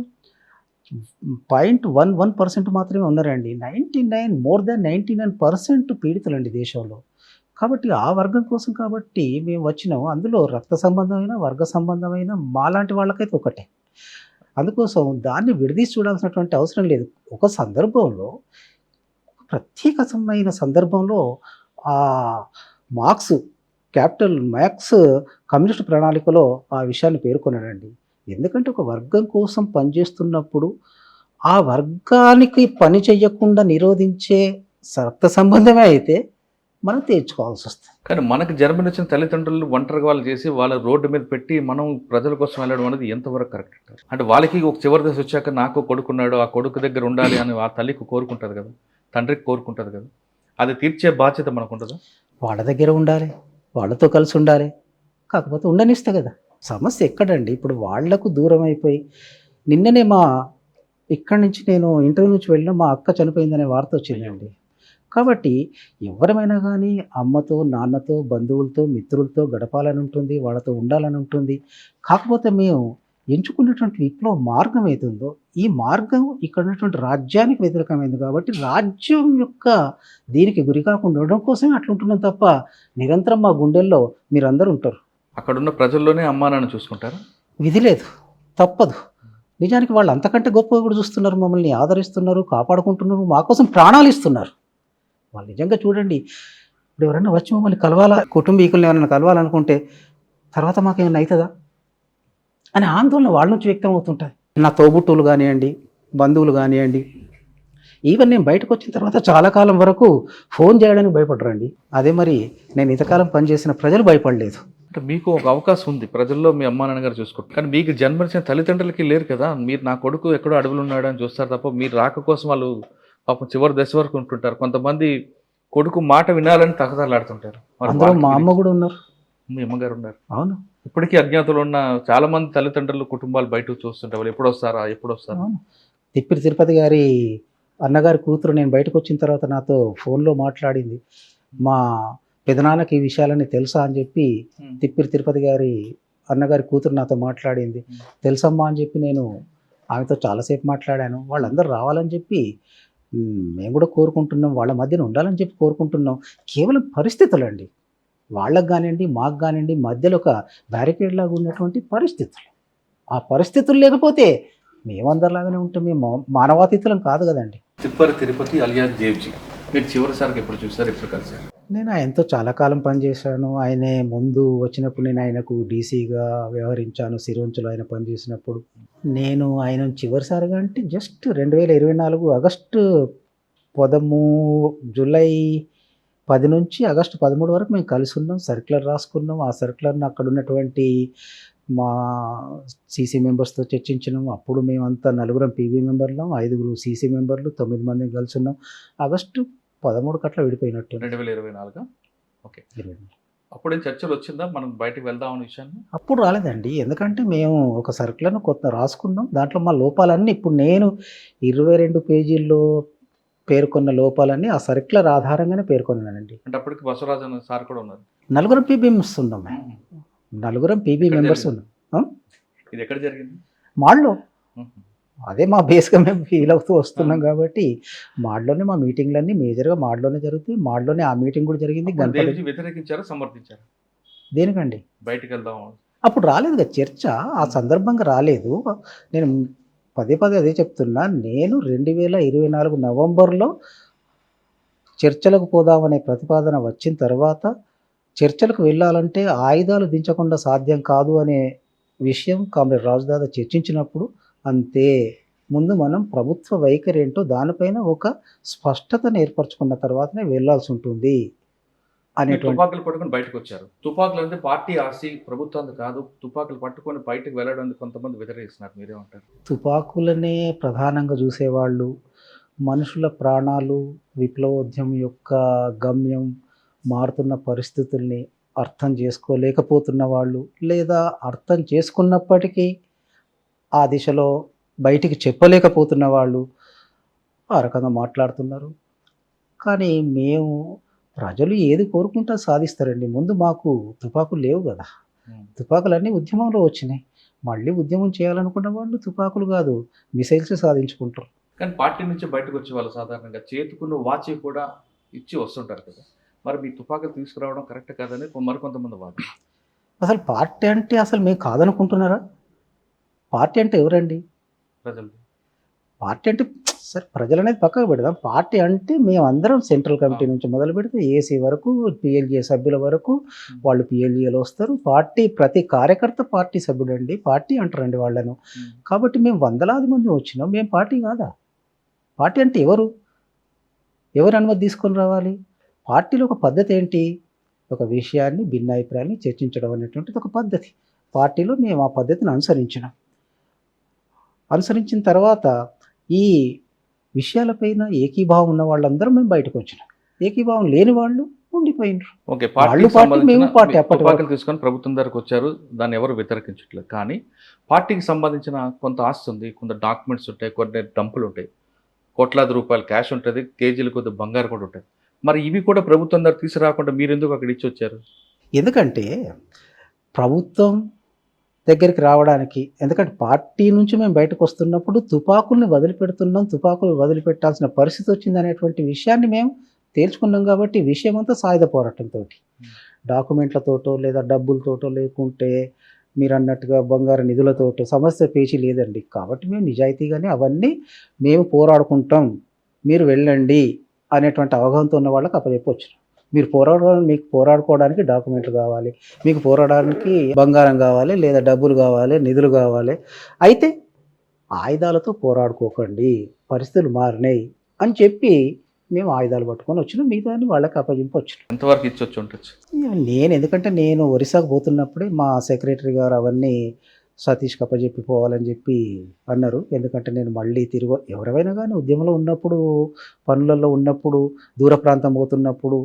C: 0.11% మాత్రమే ఉన్నారండి. 99% పీడితులండి దేశంలో. కాబట్టి ఆ వర్గం కోసం కాబట్టి మేము వచ్చినాము. అందులో రక్త సంబంధమైన, వర్గ సంబంధమైన మాలాంటి వాళ్ళకైతే ఒకటే. అందుకోసం దాన్ని విడదీసి చూడాల్సినటువంటి అవసరం లేదు. ఒక సందర్భంలో, ప్రత్యేకమైన సందర్భంలో మార్క్స్ కమ్యూనిస్ట్ ప్రణాళికలో ఆ విషయాన్ని పేర్కొన్నాడండి. ఎందుకంటే ఒక వర్గం కోసం పనిచేస్తున్నప్పుడు ఆ వర్గానికి పని చేయకుండా నిరోధించే రక్త సంబంధమే అయితే మనం తీర్చుకోవాల్సి వస్తుంది.
B: కానీ మనకు జన్మనిచ్చిన తల్లిదండ్రులు ఒంటరిగా వాళ్ళు చేసి వాళ్ళ రోడ్డు మీద పెట్టి మనం ప్రజల కోసం వెళ్ళడం అనేది ఎంతవరకు కరెక్ట్ అంటారు? అంటే వాళ్ళకి ఒక చివరి దశ వచ్చాక నాకు కొడుకున్నాడు, ఆ కొడుకు దగ్గర ఉండాలి అని ఆ తల్లికి కోరుకుంటుంది కదా, తండ్రికి కోరుకుంటుంది కదా. అది తీర్చే బాధ్యత మనకు ఉంటుందా?
C: వాళ్ళ దగ్గర ఉండాలి, వాళ్ళతో కలిసి ఉండాలి. కాకపోతే ఉండనిస్తా కదా. సమస్య ఎక్కడండి? ఇప్పుడు వాళ్లకు దూరం అయిపోయి నిన్ననే ఇక్కడి నుంచి నేను ఇంటర్వ్యూ నుంచి వెళ్ళిన మా అక్క చనిపోయిందనే వార్త వచ్చిందండి. కాబట్టి ఎవరమైనా కానీ అమ్మతో, నాన్నతో, బంధువులతో, మిత్రులతో గడపాలని ఉంటుంది, వాళ్ళతో ఉండాలని ఉంటుంది. కాకపోతే మేము ఎంచుకున్నటువంటి విప్లవ మార్గం ఏదుందో, ఈ మార్గం ఇక్కడ ఉన్నటువంటి రాజ్యానికి వ్యతిరేకమైంది కాబట్టి, రాజ్యం యొక్క దీనికి గురి కాకుండా ఉండడం కోసమే అట్లుంటున్నాం తప్ప, నిరంతరం మా గుండెల్లో మీరందరూ ఉంటారు.
B: అక్కడున్న ప్రజల్లోనే అమ్మా నాన్న చూసుకుంటారా?
C: విధి లేదు, తప్పదు. నిజానికి వాళ్ళు అంతకంటే గొప్పగా కూడా చూస్తున్నారు, మమ్మల్ని ఆదరిస్తున్నారు, కాపాడుకుంటున్నారు, మా కోసం ప్రాణాలు ఇస్తున్నారు. వాళ్ళు నిజంగా చూడండి, ఇప్పుడు ఎవరైనా వచ్చి మమ్మల్ని కలవాలా, కుటుంబీకుల్ని ఎవరైనా కలవాలనుకుంటే తర్వాత మాకేమైనా అవుతుందా అనే ఆందోళన వాళ్ళ నుంచి వ్యక్తం అవుతుంటుంది. నా తోబుట్టువులు కానివ్వండి, బంధువులు కానివ్వండి, ఈవెన్ నేను బయటకు వచ్చిన తర్వాత చాలా కాలం వరకు ఫోన్ చేయడానికి భయపడరండి. అదే మరి నేను ఇంతకాలం పనిచేసిన ప్రజలు భయపడలేదు.
B: అంటే మీకు ఒక అవకాశం ఉంది, ప్రజల్లో మీ అమ్మా నాన్నగారు చూసుకుంటారు, కానీ మీకు జన్మనిచ్చిన తల్లిదండ్రులకి లేరు కదా. మీరు నా కొడుకు ఎక్కడో అడవులు ఉన్నాడు అని చూస్తారు తప్ప, మీరు రాక కోసం వాళ్ళు పాపం చివరి దశ వరకు ఉంటుంటారు. కొంతమంది కొడుకు మాట వినాలని తహతలాడుతుంటారు.
C: అందులో మా అమ్మ కూడా ఉన్నారు,
B: మీ అమ్మగారు ఉన్నారు.
C: అవును.
B: ఇప్పటికీ అజ్ఞాతులు ఉన్న చాలా మంది తల్లిదండ్రులు కుటుంబాలు బయటకు చూస్తుంటారు, వాళ్ళు ఎప్పుడు వస్తారా ఎప్పుడు వస్తారా.
C: అవును. తిప్పిరి తిరుపతి గారి అన్నగారి కూతురు నేను బయటకు వచ్చిన తర్వాత నాతో ఫోన్లో మాట్లాడింది. మా పెదనాన్నకి ఈ విషయాలన్నీ తెలుసా అని చెప్పి తిప్పిరి తిరుపతి గారి అన్నగారి కూతురు నాతో మాట్లాడింది. తెలుసమ్మా అని చెప్పి నేను ఆమెతో చాలాసేపు మాట్లాడాను. వాళ్ళందరూ రావాలని చెప్పి మేము కూడా కోరుకుంటున్నాం, వాళ్ళ మధ్యన ఉండాలని చెప్పి కోరుకుంటున్నాం. కేవలం పరిస్థితులు అండి, వాళ్ళకు కానివ్వండి మాకు కానివ్వండి మధ్యలో ఒక బ్యారికేడ్ లాగా ఉన్నటువంటి పరిస్థితులు. ఆ పరిస్థితులు లేకపోతే మేమందరిలాగానే ఉంటాం, మేము మానవాతీతులం కాదు కదండి.
B: తిప్పరి తిరుపతి అలియాస్ దేవ్జీ మీరు చివరిసారికి ఎప్పుడు చూసారు, ఎప్పుడు కలిసారు?
C: నేను ఆయనతో చాలా కాలం పనిచేశాను. ఆయనే ముందు వచ్చినప్పుడు నేను ఆయనకు డీసీగా వ్యవహరించాను, సిరోంచులో ఆయన పనిచేసినప్పుడు. నేను ఆయన చివరిసారిగా అంటే జస్ట్ 2024 ఆగస్టు 13 జూలై 10 నుంచి ఆగస్టు 13 వరకు మేము కలిసి ఉన్నాం. సర్క్యులర్ రాసుకున్నాం. ఆ సర్క్యులర్ని అక్కడ ఉన్నటువంటి మా సీసీ మెంబర్స్తో చర్చించినాం. అప్పుడు మేమంతా 4 పీబీ మెంబర్లం, 5 సీసీ మెంబర్లు, 9 మంది కలిసి ఉన్నాం. ఆగస్టు 13 అట్లా విడిపోయినట్టు.
B: 2024. ఓకే. అప్పుడేం చర్చలు వచ్చిందా మనం బయటకు వెళ్దాం అనే విషయాన్ని?
C: అప్పుడు రాలేదండి, ఎందుకంటే మేము ఒక సర్క్యులర్ను కొత్త రాసుకున్నాం. దాంట్లో మా లోపాలన్నీ ఇప్పుడు నేను 22 పేజీల్లో పేర్కొన్న లోపాలన్నీ ఆ సర్క్యులర్ ఆధారంగానే పేర్కొన్నానండి.
B: అంటే అప్పటికి బసవరాజన్ సార్ కూడా ఉన్నారు.
C: 4 పీబీ మెంబర్స్ ఉన్నాం మేము, 4 పీబీ మెంబర్స్ ఉన్నాం.
B: ఇది ఎక్కడ జరిగింది?
C: మాడ్లో. అదే మా బేస్గా మేము ఫీల్ అవుతూ వస్తున్నాం కాబట్టి మాడ్లోనే మా మీటింగ్లన్నీ మేజర్గా మాడ్లోనే జరుగుతాయి. మాడ్లోనే ఆ మీటింగ్ కూడా జరిగింది.
B: దేవ్జీ వ్యతిరేకించారా సమర్థించారా?
C: దేనికండి?
B: బయటికి వెళ్దాం
C: అప్పుడు రాలేదు కదా చర్చ, ఆ సందర్భంగా రాలేదు. నేను పదే అదే చెప్తున్నా. నేను 2024 నవంబర్లో చర్చలకు పోదామనే ప్రతిపాదన వచ్చిన తర్వాత చర్చలకు వెళ్ళాలంటే ఆయుధాలు దించకుండా సాధ్యం కాదు అనే విషయం కామ్రేడ్ రాజుదాదా చర్చించినప్పుడు అంతే. ముందు మనం ప్రభుత్వ వైఖరి ఏంటో దానిపైన ఒక స్పష్టతను ఏర్పరచుకున్న తర్వాతనే వెళ్ళాల్సి ఉంటుంది అనేటువంటి.
B: తుపాకులు పట్టుకొని బయటకు వచ్చారు. తుపాకులు అంటే పార్టీ ఆస్తి, ప్రభుత్వాన్ని కాదు. తుపాకులు పట్టుకొని బయటకు వెళ్ళడానికి కొంతమంది వ్యతిరేకిస్తున్నారు, మీరేమంటారు?
C: తుపాకులనే ప్రధానంగా చూసేవాళ్ళు, మనుషుల ప్రాణాలు, విప్లవోద్యమం యొక్క గమ్యం, మారుతున్న పరిస్థితుల్ని అర్థం చేసుకోలేకపోతున్న వాళ్ళు, లేదా అర్థం చేసుకున్నప్పటికీ ఆ దిశలో బయటికి చెప్పలేకపోతున్న వాళ్ళు ఆ రకంగా మాట్లాడుతున్నారు. కానీ మేము ప్రజలు ఏది కోరుకుంటే సాధిస్తారండి. ముందు మాకు తుపాకులు లేవు కదా, తుపాకులన్నీ ఉద్యమంలో వచ్చినాయి. మళ్ళీ ఉద్యమం చేయాలనుకున్న వాళ్ళు తుపాకులు కాదు మిసైల్స్ సాధించుకుంటారు.
B: కానీ పార్టీ నుంచి బయటకు వచ్చే వాళ్ళు సాధారణంగా చేతుకున్న వాచి కూడా ఇచ్చి వస్తుంటారు కదా, మరి మీ తుపాకులు తీసుకురావడం కరెక్ట్ కాదని మరికొంతమంది వాడు.
C: అసలు పార్టీ అంటే అసలు మేము కాదనుకుంటున్నారా? పార్టీ అంటే ఎవరండి?
B: ప్రజలు.
C: పార్టీ అంటే సరే ప్రజలు అనేది పక్కకు పెడదాం. పార్టీ అంటే మేమందరం సెంట్రల్ కమిటీ నుంచి మొదలు పెడితే ఏసీ వరకు, పిఎల్జే సభ్యుల వరకు వాళ్ళు పిఎల్జేలో వస్తారు. పార్టీ ప్రతి కార్యకర్త పార్టీ సభ్యుడు అండి, పార్టీ అంటారండి వాళ్ళను. కాబట్టి మేము వందలాది మంది వచ్చినాం, మేము పార్టీ కాదా? పార్టీ అంటే ఎవరు అనుమతి తీసుకొని రావాలి? పార్టీలో ఒక పద్ధతి ఏంటి? ఒక విషయాన్ని భిన్నాభిప్రాయాన్ని చర్చించడం అనేటువంటిది ఒక పద్ధతి. పార్టీలో మేము ఆ పద్ధతిని అనుసరించిన తర్వాత ఈ విషయాలపైన ఏకీభావం ఉన్న వాళ్ళందరూ మేము బయటకు వచ్చినాం. ఏకీభావం లేని వాళ్ళు ఉండిపోయినారు.
B: ఓకే,
C: మేము పార్టీ
B: తుపాకులు తీసుకొని ప్రభుత్వం దగ్గరకు వచ్చారు, దాన్ని ఎవరు వ్యతిరేకించట్లేదు. కానీ పార్టీకి సంబంధించిన కొంత ఆస్తి ఉంది, కొంత డాక్యుమెంట్స్ ఉంటాయి, కొన్ని డంపులు ఉంటాయి, కోట్లాది రూపాయలు క్యాష్ ఉంటుంది, కేజీలు కొద్ది బంగారు కూడా ఉంటాయి. మరి ఇవి కూడా ప్రభుత్వం దగ్గర తీసుకురాకుండా మీరు ఎందుకు అక్కడ ఇచ్చి వచ్చారు?
C: ఎందుకంటే ప్రభుత్వం దగ్గరికి రావడానికి, ఎందుకంటే పార్టీ నుంచి మేము బయటకు వస్తున్నప్పుడు తుపాకుల్ని వదిలిపెడుతున్నాం, తుపాకులు వదిలిపెట్టాల్సిన పరిస్థితి వచ్చిందనేటువంటి విషయాన్ని మేము తేల్చుకున్నాం. కాబట్టి విషయం అంతా సాయుధ పోరాటంతో, డాక్యుమెంట్లతోటో లేదా డబ్బులతోటో లేకుంటే మీరు అన్నట్టుగా బంగారు నిధులతోటో సమస్య పేచి లేదండి. కాబట్టి మేము నిజాయితీగానే అవన్నీ మేము పోరాడుకుంటాం, మీరు వెళ్ళండి అనేటువంటి అవగాహనతో ఉన్న వాళ్ళకి అప్పచెప్పొచ్చు. మీరు మీకు పోరాడుకోవడానికి డాక్యుమెంట్లు కావాలి, మీకు పోరాడడానికి బంగారం కావాలి, లేదా డబ్బులు కావాలి, నిధులు కావాలి. అయితే ఆయుధాలతో పోరాడుకోకండి, పరిస్థితులు మారినాయి అని చెప్పి మేము ఆయుధాలు పట్టుకొని వచ్చినాం. మిగతాన్ని వాళ్ళకి అప్పగింపవచ్చు.
B: ఎంతవరకు ఇచ్చి వచ్చి ఉండొచ్చు?
C: ఎందుకంటే నేను ఒరిస్సాకు పోతున్నప్పుడే మా సెక్రటరీ గారు అవన్నీ సతీష్కి అప్పచెప్పి పోవాలని చెప్పి అన్నారు. ఎందుకంటే నేను మళ్ళీ తిరిగి, ఎవరైనా కానీ ఉద్యమంలో ఉన్నప్పుడు, పనులలో ఉన్నప్పుడు, దూర ప్రాంతం పోతున్నప్పుడు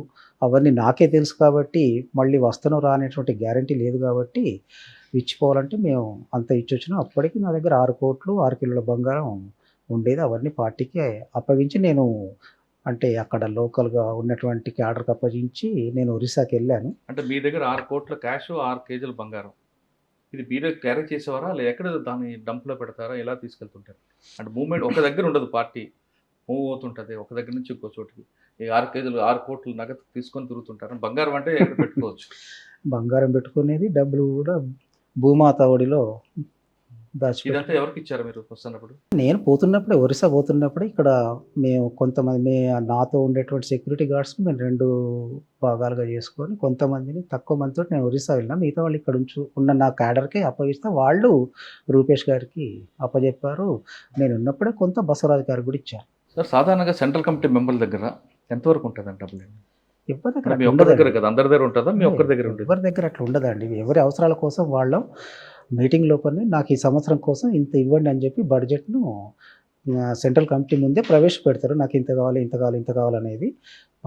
C: అవన్నీ నాకే తెలుసు. కాబట్టి మళ్ళీ వస్తానో రానేటువంటి గ్యారంటీ లేదు. కాబట్టి ఇచ్చిపోవాలంటే మేము అంత ఇచ్చొచ్చినాం. అప్పటికి నా దగ్గర 6 కోట్లు 6 కిలోల బంగారం ఉండేది. అవన్నీ పార్టీకి అప్పగించి నేను, అంటే అక్కడ లోకల్గా ఉన్నటువంటి క్యాడర్కి అప్పగించి నేను ఒరిస్సాకి వెళ్ళాను.
B: అంటే మీ దగ్గర 6 కోట్ల క్యాష్, 6 కేజీల బంగారం, ఇది మీరే క్యారీ చేసేవారా? లేదా ఎక్కడ దాన్ని డంప్లో పెడతారా? ఎలా తీసుకెళ్తుంటారు? అంటే మూమెంట్ ఒక దగ్గర ఉండదు, పార్టీ మూవ్ అవుతుంటుంది ఒక దగ్గర నుంచి ఇంకో చోటుకి. ఈ 6 కేజీలు 6 కోట్లు నగదు తీసుకొని తిరుగుతుంటారు. బంగారం అంటే ఎక్కడ పెట్టుకోవచ్చు?
C: బంగారం పెట్టుకునేది, డబ్బులు కూడా భూమాత ఒడిలో దాచి.
B: ఇదంతా ఎవరికి ఇచ్చారు మీరు వస్తున్నప్పుడు?
C: నేను పోతున్నప్పుడే, ఒరిస్సా పోతున్నప్పుడే ఇక్కడ మేము కొంతమంది, నాతో ఉండేటువంటి సెక్యూరిటీ గార్డ్స్ని మేము 2 భాగాలుగా చేసుకొని కొంతమందిని, తక్కువ మందితో నేను ఒరిస్సా వెళ్ళినా. మిగతా వాళ్ళు ఇక్కడ ఉన్న నా క్యాడర్కే అప్పగిస్తే వాళ్ళు రూపేష్ గారికి అప్పచెప్పారు. నేను ఉన్నప్పుడే కొంత బసవరాజు గారికి కూడా ఇచ్చాను.
B: సార్, సాధారణంగా సెంట్రల్ కమిటీ మెంబర్ల దగ్గర ఎంతవరకు ఉంటుందండి డబ్బులు?
C: ఎవరి దగ్గర
B: మీ ఒక్కరి దగ్గర కదా, అందరి దగ్గర ఉంటుందా? మీ ఒక్కరి దగ్గర ఉంటుంది?
C: ఎవరి దగ్గర అట్లా ఉండదండి. ఎవరి అవసరాల కోసం వాళ్ళు మీటింగ్ లోపలనే నాకు ఈ సంవత్సరం కోసం ఇంత ఇవ్వండి అని చెప్పి బడ్జెట్ను సెంట్రల్ కమిటీ ముందే ప్రవేశపెడతారు. నాకు ఇంత కావాలి, ఇంత కావాలి, ఇంత కావాలనేది.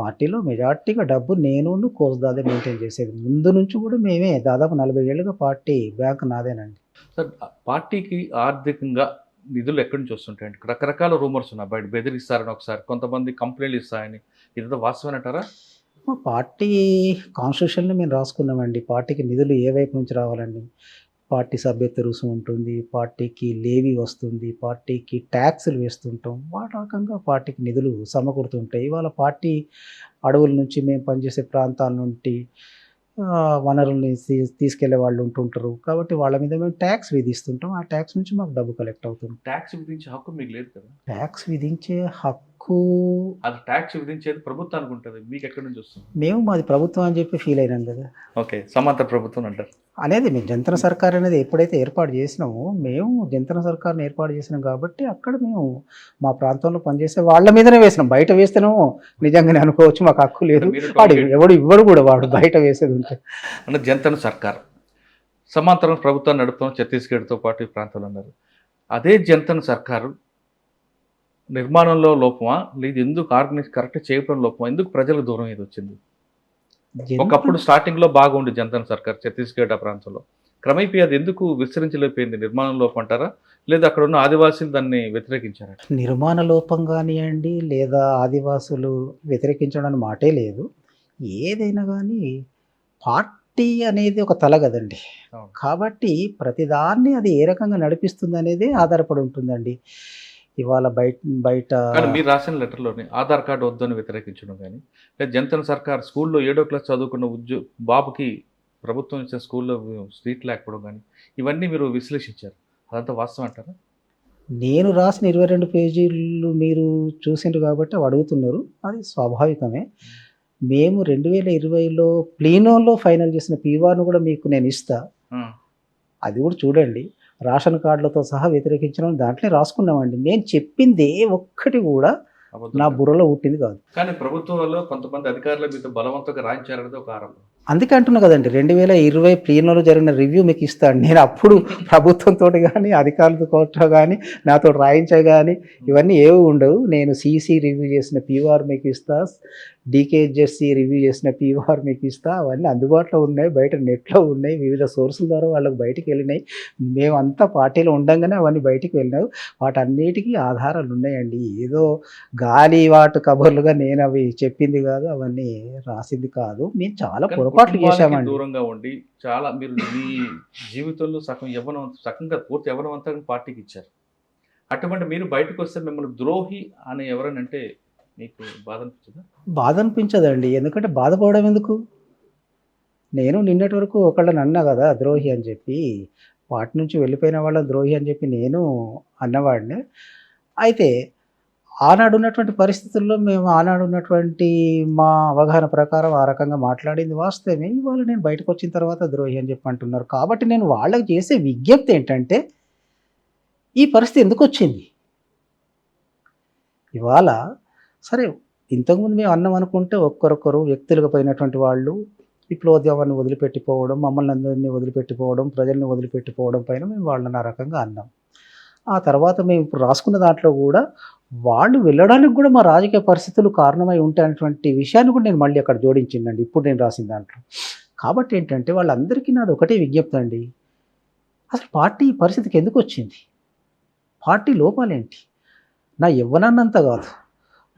C: పార్టీలో మెజార్టీగా డబ్బు నేను కోస్దాదే మెయింటైన్ చేసేది. ముందు నుంచి కూడా మేమే, దాదాపు 40 ఏళ్ళుగా పార్టీ బ్యాంక్ నాదేనండి.
B: సార్, పార్టీకి ఆర్థికంగా నిధులు ఎక్కడి నుంచి వస్తుంటాయండి? రకరకాల రూమర్స్ ఉన్నాయి, బయట బెదిరిస్తారని ఒకసారి, కొంతమంది కంప్లైంట్లు ఇస్తాయని. ఇదంతా వాస్తవనంటారా?
C: మా పార్టీ కాన్స్టిట్యూషన్లో మేము రాసుకున్నామండి, పార్టీకి నిధులు ఏ వైపు నుంచి రావాలండి. పార్టీ సభ్యత్వ రుసుము ఉంటుంది, పార్టీకి లేవీ వస్తుంది, పార్టీకి ట్యాక్సులు వేస్తుంటాం. వాటి రకంగా పార్టీకి నిధులు సమకూరుతుంటాయి. ఇవాళ పార్టీ అడవుల నుంచి, మేము పనిచేసే ప్రాంతాల నుండి వనరుల్ని తీసుకెళ్లే వాళ్ళు ఉంటుంటారు. కాబట్టి వాళ్ళ మీద మేము ట్యాక్స్ విధిస్తుంటాం. ఆ ట్యాక్స్ నుంచి మాకు డబ్బు కలెక్ట్ అవుతుంది.
B: ట్యాక్స్ విధించే హక్కు మీకు లేదు కదా?
C: ట్యాక్స్ విధించే హక్కు,
B: అది ట్యాక్స్ విధించేది ప్రభుత్వానికి ఉంటుంది, మీకు ఎక్కడి నుంచి వస్తుంది?
C: మేము మాది ప్రభుత్వం అని చెప్పి ఫీల్ అయినాం కదా.
B: ఓకే, సమాంతర ప్రభుత్వం అంటారు
C: అనేది. మేము జంతర సర్కార్ అనేది ఎప్పుడైతే ఏర్పాటు చేసినామో, మేము జంతర సర్కార్ని ఏర్పాటు చేసినాం కాబట్టి అక్కడ మేము మా ప్రాంతంలో పనిచేసే వాళ్ళ మీదనే వేసినాం. బయట వేస్తేనేమో నిజంగానే అనుకోవచ్చు మాకు హక్కు లేదు, వాడు ఎవడు ఇవ్వడు కూడా, వాడు బయట వేసేది ఉంటే.
B: అంటే జంతర సర్కార్ సమాంతరం ప్రభుత్వాన్ని నడుపుతాం ఛత్తీస్గఢ్తో పాటు ఈ ప్రాంతాలు అన్నారు. అదే జంతర సర్కారు నిర్మాణంలో లోపమా, లేదు ఎందుకు ఆర్గనైజ్ కరెక్ట్ చేయడం లోపమా, ఎందుకు ప్రజలకు దూరం ఏది వచ్చింది? ఒకప్పుడు స్టార్టింగ్లో బాగుంది జనతా సర్కార్ ఛత్తీస్గఢ్ ఆ ప్రాంతంలో, క్రమేపీ అది ఎందుకు విస్తరించలేకపోయింది? నిర్మాణ లోపం అంటారా, లేదా అక్కడ ఉన్న ఆదివాసీలు దాన్ని వ్యతిరేకించారా?
C: నిర్మాణ లోపం కానివ్వండి, లేదా ఆదివాసులు వ్యతిరేకించడం మాటే లేదు. ఏదైనా కానీ పార్టీ అనేది ఒక తల కదండి. కాబట్టి ప్రతిదాన్ని అది ఏ రకంగా నడిపిస్తుంది అనేది ఆధారపడి ఉంటుందండి. ఇవాళ బయట
B: మీరు రాసిన లెటర్లోనే ఆధార్ కార్డు వద్దని వ్యతిరేకించడం కానీ, లేదా జనతా సర్కార్ స్కూల్లో 7వ క్లాస్ చదువుకున్న బాబుకి ప్రభుత్వం ఇచ్చిన స్కూల్లో సీట్ లేకపోవడం కానీ, ఇవన్నీ మీరు విశ్లేషించారు. అదంతా వాస్తవం అంటారా?
C: నేను రాసిన 22 పేజీలు మీరు చూసిండ్రు కాబట్టి అవి అడుగుతున్నారు. అది స్వాభావికమే. మేము 2020లో ప్లీనోలో ఫైనల్ చేసిన పీవార్ను కూడా మీకు నేను ఇస్తా, అది కూడా చూడండి. రేషన్ కార్డులతో సహా వ్యతిరేకించడం దాంట్లో రాసుకున్నామండి. నేను చెప్పింది ఒక్కటి కూడా నా బుర్రలో పుట్టింది కాదు.
B: కానీ ప్రభుత్వంలో కొంతమంది అధికారుల మీద బలవంతంగా రాయించారనేది ఒక ఆరోపణ.
C: అందుకే అంటున్నా కదండి, 2020 ప్లీనోలో జరిగిన రివ్యూ మీకు ఇస్తాను. నేను అప్పుడు ప్రభుత్వంతో కానీ అధికారులతో కానీ నాతో రాయించా కానీ ఇవన్నీ ఏవి ఉండవు. నేను సీసీ రివ్యూ చేసిన పీఆర్ మీకు ఇస్తా, డీకేహెచ్ఎస్సి రివ్యూ చేసిన పీఓఆర్ మీకు ఇస్తా, అవన్నీ అందుబాటులో ఉన్నాయి, బయట నెట్లో ఉన్నాయి, వివిధ సోర్సుల ద్వారా వాళ్ళకి బయటికి వెళ్ళినాయి. మేమంతా పార్టీలో ఉండంగానే అవన్నీ బయటికి వెళ్ళినావు. వాటన్నిటికీ ఆధారాలు ఉన్నాయండి. ఏదో గాలి వాటు కబుర్లుగా నేను అవి చెప్పింది కాదు, అవన్నీ రాసింది కాదు. మేము చాలా
B: కానీ
C: పొరపాట్లు
B: కుటుంబానికి
C: చేశామండి.
B: దూరంగా ఉండి చాలా మీరు మీ జీవితంలో సగంగా పూర్తి యవ్వనవంతంగా పార్టీకి ఇచ్చారు. అటువంటి మీరు బయటకు వస్తే మిమ్మల్ని ద్రోహి అని ఎవరైనా అంటే మీకు బాధ అనిపించదా?
C: బాధ అనిపించదండి. ఎందుకంటే బాధపడడం ఎందుకు? నేను నిన్నటి వరకు ఒకళ్ళని అన్నా కదా ద్రోహి అని చెప్పి. పార్టీ నుంచి వెళ్ళిపోయిన వాళ్ళని ద్రోహి అని చెప్పి నేను అన్నవాడినే. అయితే ఆనాడు ఉన్నటువంటి పరిస్థితుల్లో మేము ఆనాడు ఉన్నటువంటి మా అవగాహన ప్రకారం ఆ రకంగా మాట్లాడింది వాస్తవమే. ఇవాళ నేను బయటకు వచ్చిన తర్వాత ద్రోహి అని చెప్పి అంటున్నారు. కాబట్టి నేను వాళ్ళకి చేసే విజ్ఞప్తి ఏంటంటే, ఈ పరిస్థితి ఎందుకు వచ్చింది? ఇవాళ సరే, ఇంతకుముందు మేము అన్నాం అనుకుంటే ఒక్కరొక్కరు వ్యక్తులుగా పోయినటువంటి వాళ్ళు విప్లవోద్యమాన్ని వదిలిపెట్టిపోవడం, మమ్మల్ని అందరినీ వదిలిపెట్టిపోవడం, ప్రజల్ని వదిలిపెట్టిపోవడం పైన మేము వాళ్ళని ఆ రకంగా అన్నాం. ఆ తర్వాత మేము ఇప్పుడు రాసుకున్న దాంట్లో కూడా వాళ్ళు వెళ్ళడానికి కూడా మా రాజకీయ పరిస్థితులు కారణమై ఉంటాయనేటువంటి విషయాన్ని కూడా నేను మళ్ళీ అక్కడ జోడించిందండి ఇప్పుడు నేను రాసిన దాంట్లో. కాబట్టి ఏంటంటే వాళ్ళందరికీ నాది ఒకటే విజ్ఞప్తి అండి. అసలు పార్టీ ఈ పరిస్థితికి ఎందుకు వచ్చింది? పార్టీ లోపాలేంటి? నా యవ్వనాన్నంత కాదు,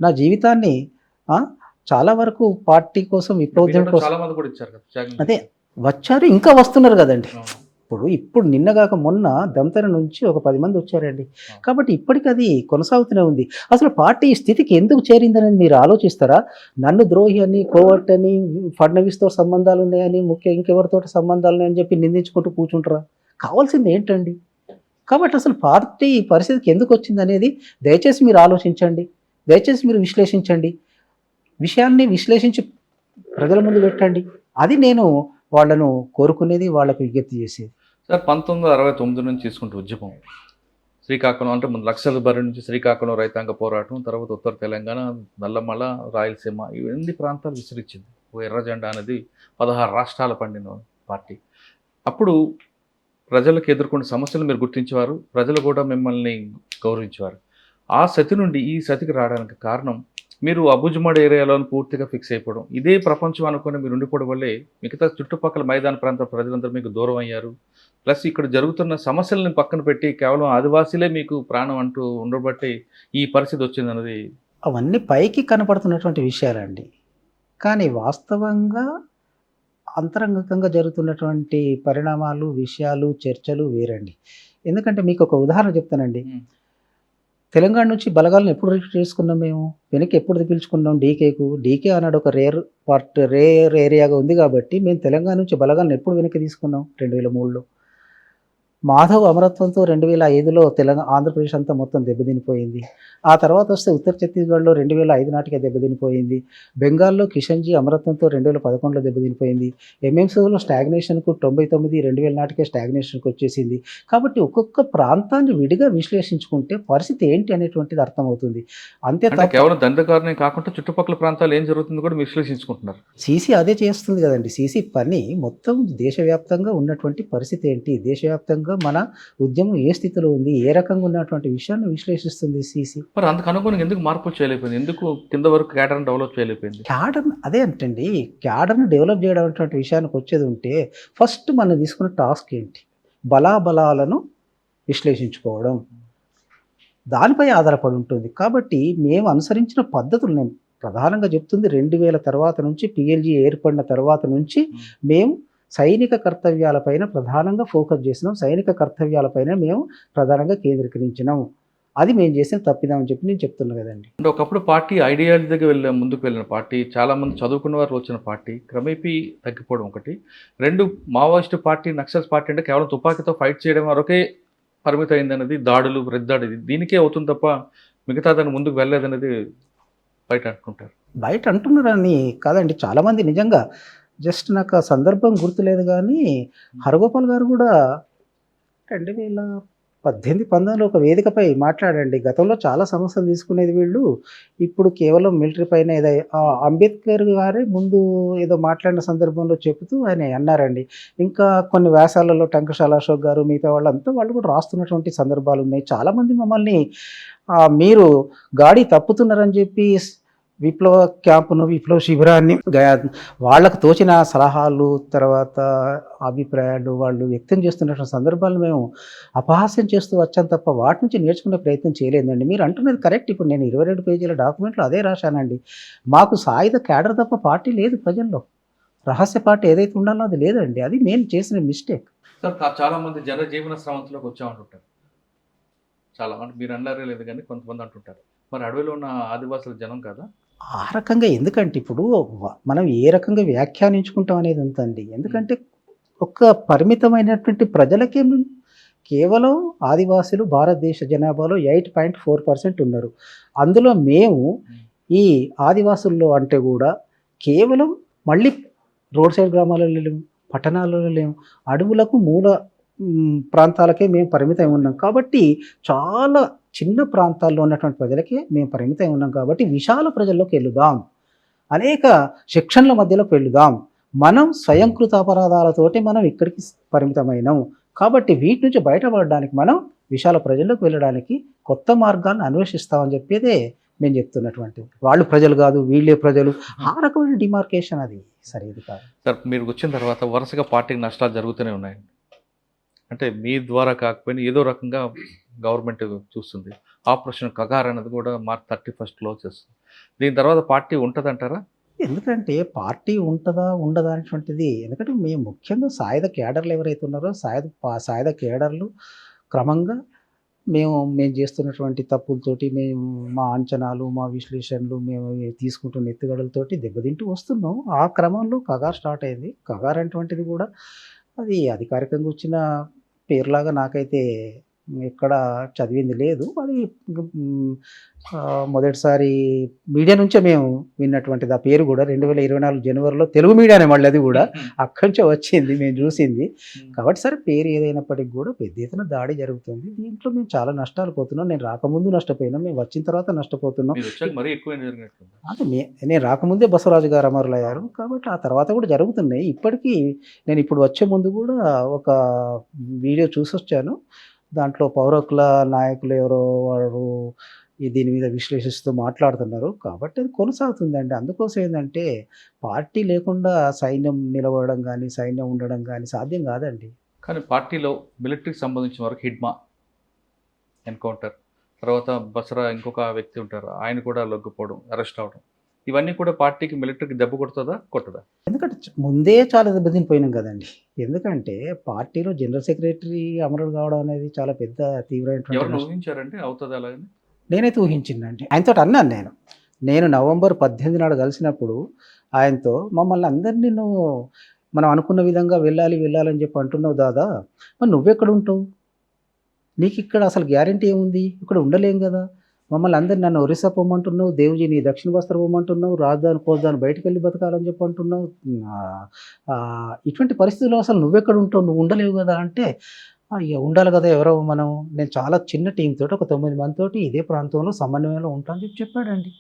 C: నా జీవితాన్ని చాలా వరకు పార్టీ కోసం విప్లవోద్యమం కోసం
B: చాలా మంది కూడా ఇచ్చారు కదా త్యాగం
C: అదే
B: చేశారు.
C: వచ్చారు, ఇంకా వస్తున్నారు కదండి.
B: అవును.
C: ఇప్పుడు నిన్నగాక మొన్న దమ్తర నుంచి ఒక 10 మంది వచ్చారండి. కాబట్టి ఇప్పటికి అది కొనసాగుతూనే ఉంది. అసలు పార్టీ ఈ స్థితికి ఎందుకు చేరిందనేది మీరు ఆలోచిస్తారా? నన్ను ద్రోహి అని, కోవట్ అని, ఫడ్నవీస్తో సంబంధాలు ఉన్నాయని, ఇంకెవరితో సంబంధాలు ఉన్నాయని చెప్పి నిందించుకుంటూ కూర్చుంటారా? కావాల్సింది ఏంటండి? కాబట్టి అసలు పార్టీ ఈ పరిస్థితికి ఎందుకు వచ్చింది అనేది దయచేసి మీరు ఆలోచించండి, దయచేసి మీరు విశ్లేషించండి, విషయాన్ని విశ్లేషించి ప్రజల ముందు పెట్టండి. అది నేను వాళ్ళను కోరుకునేది, వాళ్ళకు విజ్ఞప్తి చేసేది.
B: సార్ 1969 నుంచి తీసుకుంటే ఉద్యమం శ్రీకాకుళం అంటే ముందు లక్షల బరి నుంచి శ్రీకాకుళం రైతాంగ పోరాటం, తర్వాత ఉత్తర తెలంగాణ, నల్లమల, రాయలసీమ ఇవన్నీ ప్రాంతాలు విసిరించింది. ఓ ఎర్ర జెండా అనేది 16 రాష్ట్రాల పండిన పార్టీ. అప్పుడు ప్రజలకు ఎదుర్కొన్న సమస్యలు మీరు గుర్తించేవారు, ప్రజలు కూడా మిమ్మల్ని గౌరవించేవారు. ఆ సతి నుండి ఈ సతికి రావడానికి కారణం మీరు అబుజ్మడ్ ఏరియాలోని పూర్తిగా ఫిక్స్ అయిపోవడం, ఇదే ప్రపంచం అనుకుని మీరు ఉండిపోవడం వల్లే మిగతా చుట్టుపక్కల మైదాన ప్రాంత ప్రజలందరూ మీకు దూరం అయ్యారు. ప్లస్ ఇక్కడ జరుగుతున్న సమస్యలను పక్కన పెట్టి కేవలం ఆదివాసీలే మీకు ప్రాణం అంటూ ఉండబట్టి ఈ పరిస్థితి వచ్చిందన్నది.
C: అవన్నీ పైకి కనపడుతున్నటువంటి విషయాలండి. కానీ వాస్తవంగా అంతరంగికంగా జరుగుతున్నటువంటి పరిణామాలు, విషయాలు, చర్చలు వేరండి. ఎందుకంటే మీకు ఒక ఉదాహరణ చెప్తానండి. తెలంగాణ నుంచి బలగాలను ఎప్పుడు రిక్రూట్ చేసుకున్నాం మేము? వెనక్కి ఎప్పుడు పిలుచుకున్నాం? డీకే అన్నాడు ఒక రేర్ ఏరియాగా ఉంది కాబట్టి మేము తెలంగాణ నుంచి బలగాలను ఎప్పుడు వెనక్కి తీసుకున్నాం? 2003లో. మాధవ్ అమరత్వంతో 2005లో ఆంధ్రప్రదేశ్ అంతా మొత్తం దెబ్బతినిపోయింది. ఆ తర్వాత వస్తే ఉత్తర ఛత్తీస్గఢ్లో 2005 నాటికే దెబ్బతినిపోయింది. బెంగాల్లో కిషన్జీ అమరత్వంతో 2011లో దెబ్బతినిపోయింది. ఎంఎంసీలో స్టాగ్నేషన్కు 99, 2000 నాటికే స్టాగ్నేషన్కి వచ్చేసింది. కాబట్టి ఒక్కొక్క ప్రాంతాన్ని విడిగా విశ్లేషించుకుంటే పరిస్థితి ఏంటి అనేటువంటిది అర్థమవుతుంది. అంతే
B: అంటే కేవలం దండకారణం కాకుండా చుట్టుపక్కల ప్రాంతాలు ఏం జరుగుతుందో కూడా విశ్లేషించుకుంటున్నారు.
C: సీసీ అదే చేస్తుంది కదండి. సీసీ పని మొత్తం దేశవ్యాప్తంగా ఉన్నటువంటి పరిస్థితి ఏంటి, దేశవ్యాప్తంగా మన ఉద్యమం ఏ స్థితిలో ఉంది, ఏ రకంగా ఉన్నటువంటి విషయాన్ని విశ్లేషిస్తుంది సీసీ.
B: మరి అందుకు అనుగుణంగా ఎందుకు మార్పులు చేయలేకపోయింది? ఎందుకు కింద వరకు క్యాడర్ని డెవలప్ చేయలేకపోయింది?
C: అదే అంటండి, క్యాడర్ని డెవలప్ చేయడం అటువంటి విషయానికి వచ్చేది ఉంటే ఫస్ట్ మనం తీసుకున్న టాస్క్ ఏంటి? బలాబలాలను విశ్లేషించుకోవడం, దానిపై ఆధారపడి ఉంటుంది. కాబట్టి మేము అనుసరించిన పద్ధతులు నేను ప్రధానంగా చెప్తుంది 2000 తర్వాత నుంచి, పిఎల్జీ ఏర్పడిన తర్వాత నుంచి మేము సైనిక కర్తవ్యాలపైన ప్రధానంగా ఫోకస్ చేసినాం, సైనిక కర్తవ్యాలపైన మేము ప్రధానంగా కేంద్రీకరించినాం. అది మేము చేసిన తప్పిదామని చెప్పి నేను చెప్తున్నా కదండి.
B: అంటే ఒకప్పుడు పార్టీ ఐడియాలజీ దగ్గర ముందుకు వెళ్ళిన పార్టీ, చాలామంది చదువుకున్న వారు వచ్చిన పార్టీ క్రమేపీ తగ్గిపోవడం ఒకటి. 2 మావోయిస్టు పార్టీ, నక్సల్స్ పార్టీ అంటే కేవలం తుపాకీతో ఫైట్ చేయడం వరకే పరిమితం అయిందనేది, దాడులు, రెద్దాడి దీనికే అవుతుంది తప్ప మిగతా దాన్ని ముందుకు వెళ్ళలేదనేది బయట అంటుంటారు.
C: బయట అంటున్నారని కాదండి, చాలామంది నిజంగా జస్ట్ నాకు ఆ సందర్భం గుర్తులేదు కానీ హరగోపాల్ గారు కూడా 2018-19లో ఒక వేదికపై మాట్లాడండి. గతంలో చాలా సమస్యలు తీసుకునేది వీళ్ళు, ఇప్పుడు కేవలం మిలిటరీ పైన ఏదో అంబేద్కర్ గారే ముందు ఏదో మాట్లాడిన సందర్భంలో చెబుతూ ఆయన అన్నారండి. ఇంకా కొన్ని వ్యాసాలలో టంకశాల అశోక్ గారు మిగతా వాళ్ళంతా వాళ్ళు కూడా రాస్తున్నటువంటి సందర్భాలు ఉన్నాయి. చాలామంది మమ్మల్ని మీరు గాడి తప్పుతున్నారని చెప్పి విప్లవ క్యాంపును, విప్లవ శిబిరాన్ని వాళ్ళకు తోచిన సలహాలు, తర్వాత అభిప్రాయాలు వాళ్ళు వ్యక్తం చేస్తున్నటువంటి సందర్భాలు మేము అపహాస్యం చేస్తూ వచ్చాం తప్ప వాటి నుంచి నేర్చుకునే ప్రయత్నం చేయలేదండి. మీరు అంటున్నది కరెక్ట్. ఇప్పుడు నేను 22 పేజీల డాక్యుమెంట్లో అదే రాశానండి. మాకు సాయుధ క్యాడర్ తప్ప పార్టీ లేదు ప్రజల్లో. రహస్య పార్టీ ఏదైతే ఉండాలో అది లేదండి. అది నేను చేసిన మిస్టేక్.
B: సార్ చాలా మంది జనజీవన స్రవంతిలోకి వచ్చామంటుంటారు. చాలా అంటే మీరు అన్నారే లేదు కానీ కొంతమంది అంటుంటారు. మరి అడవిలో ఉన్న ఆదివాసుల జనం కదా?
C: ఆ రకంగా ఎందుకంటే ఇప్పుడు మనం ఏ రకంగా వ్యాఖ్యానించుకుంటాం అనేది ఉందండి. ఎందుకంటే ఒక పరిమితమైనటువంటి ప్రజలకే కేవలం ఆదివాసులు భారతదేశ జనాభాలో 8.4% ఉన్నారు. అందులో మేము ఈ ఆదివాసుల్లో అంటే కూడా కేవలం మళ్ళీ రోడ్ సైడ్ గ్రామాలలో లేము, పట్టణాలలో లేము, అడవులకు మూల ప్రాంతాలకే మేము పరిమితం ఉన్నాం. కాబట్టి చాలా చిన్న ప్రాంతాల్లో ఉన్నటువంటి ప్రజలకే మేము పరిమితం ఉన్నాం. కాబట్టి విశాల ప్రజల్లోకి వెళుదాం, అనేక సెక్షన్ల మధ్యలోకి వెళుదాం. మనం స్వయంకృత అపరాధాలతోటి మనం ఇక్కడికి పరిమితమైనాం. కాబట్టి వీటి నుంచి బయటపడడానికి మనం విశాల ప్రజల్లోకి వెళ్ళడానికి కొత్త మార్గాలను అన్వేషిస్తామని చెప్పేదే మేము చెప్తున్నటువంటిది. వాళ్ళు ప్రజలు కాదు, వీళ్ళే ప్రజలు, ఆ రకమైన డిమార్కేషన్ అది సరైనది కాదు.
B: సార్ మీరు వచ్చిన తర్వాత వరుసగా పార్టీకి నష్టాలు జరుగుతూనే ఉన్నాయండి. అంటే మీ ద్వారా కాకపోయినా ఏదో రకంగా గవర్నమెంట్ చూస్తుంది. ఆపరేషన్ కగార్ అనేది కూడా మార్చ్ 31 చేస్తుంది. దీని తర్వాత పార్టీ ఉంటుందంటారా?
C: ఎందుకంటే పార్టీ ఉంటుందా ఉండదా అనేటువంటిది, ఎందుకంటే మేము ముఖ్యంగా సాయుధ కేడర్లు ఎవరైతే ఉన్నారో సాయుధ కేడర్లు క్రమంగా మేము చేస్తున్నటువంటి తప్పులతోటి మేము మా అంచనాలు, మా విశ్లేషణలు, మేము తీసుకుంటున్న ఎత్తుగడలతోటి దెబ్బతింటూ వస్తున్నాం. ఆ క్రమంలో కగార్ స్టార్ట్ అయింది. కగార్ అనేటువంటిది కూడా అది అధికారికంగా వచ్చిన పేరులాగా నాకైతే ఎక్కడ చదివింది లేదు. అది మొదటిసారి మీడియా నుంచే మేము విన్నటువంటిది. ఆ పేరు కూడా 2024 జనవరిలో తెలుగు మీడియానే, మళ్ళీ అది కూడా అక్కడి నుంచే వచ్చింది, మేము చూసింది. కాబట్టి సరే పేరు ఏదైనప్పటికీ కూడా పెద్ద ఎత్తున దాడి జరుగుతుంది. దీంట్లో మేము చాలా నష్టాలు పోతున్నాం. నేను రాకముందు నష్టపోయినాం, మేము వచ్చిన తర్వాత నష్టపోతున్నాం. అంటే నేను రాకముందే బసవరాజు గారు అమరులయ్యారు. కాబట్టి ఆ తర్వాత కూడా జరుగుతున్నాయి. ఇప్పటికీ నేను ఇప్పుడు వచ్చే ముందు కూడా ఒక వీడియో చూసొచ్చాను. దాంట్లో పౌరకుల నాయకులు ఎవరో వారు దీని మీద విశ్లేషిస్తూ మాట్లాడుతున్నారు. కాబట్టి అది కొనసాగుతుందండి. అందుకోసం ఏంటంటే పార్టీ లేకుండా సైన్యం నిలబడడం కానీ, సైన్యం ఉండడం కానీ సాధ్యం కాదండి.
B: కానీ పార్టీలో మిలిటరీకి సంబంధించిన వరకు హిడ్మా ఎన్కౌంటర్, తర్వాత బసరా ఇంకొక వ్యక్తి ఉంటారు, ఆయన కూడా లొంగిపోవడం, అరెస్ట్ అవడం, ఇవన్నీ కూడా పార్టీకి మిలిటరీకి దెబ్బ కొడుతుందా కొట్టదా?
C: ఎందుకంటే ముందే చాలా దెబ్బతినిపోయినాం కదండి. ఎందుకంటే పార్టీలో జనరల్ సెక్రటరీ అమరుడు కావడం అనేది చాలా పెద్ద తీవ్రమైనటువంటి.
B: ఊహించారంటే అవుతుంది అలాగని
C: నేనైతే ఊహించిందండి. ఆయనతో అన్నాను నేను నవంబర్ 18 నాడు కలిసినప్పుడు ఆయనతో, మమ్మల్ని అందరినీ మనం అనుకున్న విధంగా వెళ్ళాలని చెప్పి అంటున్నావు దాదా, మరి నువ్వెక్కడ ఉంటావు? నీకు ఇక్కడ అసలు గ్యారంటీ ఏముంది? ఇక్కడ ఉండలేం కదా. మమ్మల్ని అందరినీ నన్ను ఒరిస్సా పొమ్మంటున్నావు, దేవుజీని దక్షిణ బస్తర్ పొమ్మంటున్నావు, రాజధాని కోజధాని బయటకు వెళ్ళి బతకాలని చెప్పి అంటున్నావు. ఇటువంటి పరిస్థితుల్లో అసలు నువ్వెక్కడ ఉంటావు? నువ్వు ఉండలేవు కదా అంటే, ఇక ఉండాలి కదా ఎవరో మనం. నేను చాలా చిన్న టీం తోటి ఒక 9 మందితోటి ఇదే ప్రాంతంలో సమన్వయంలో ఉంటానని చెప్పాడండి.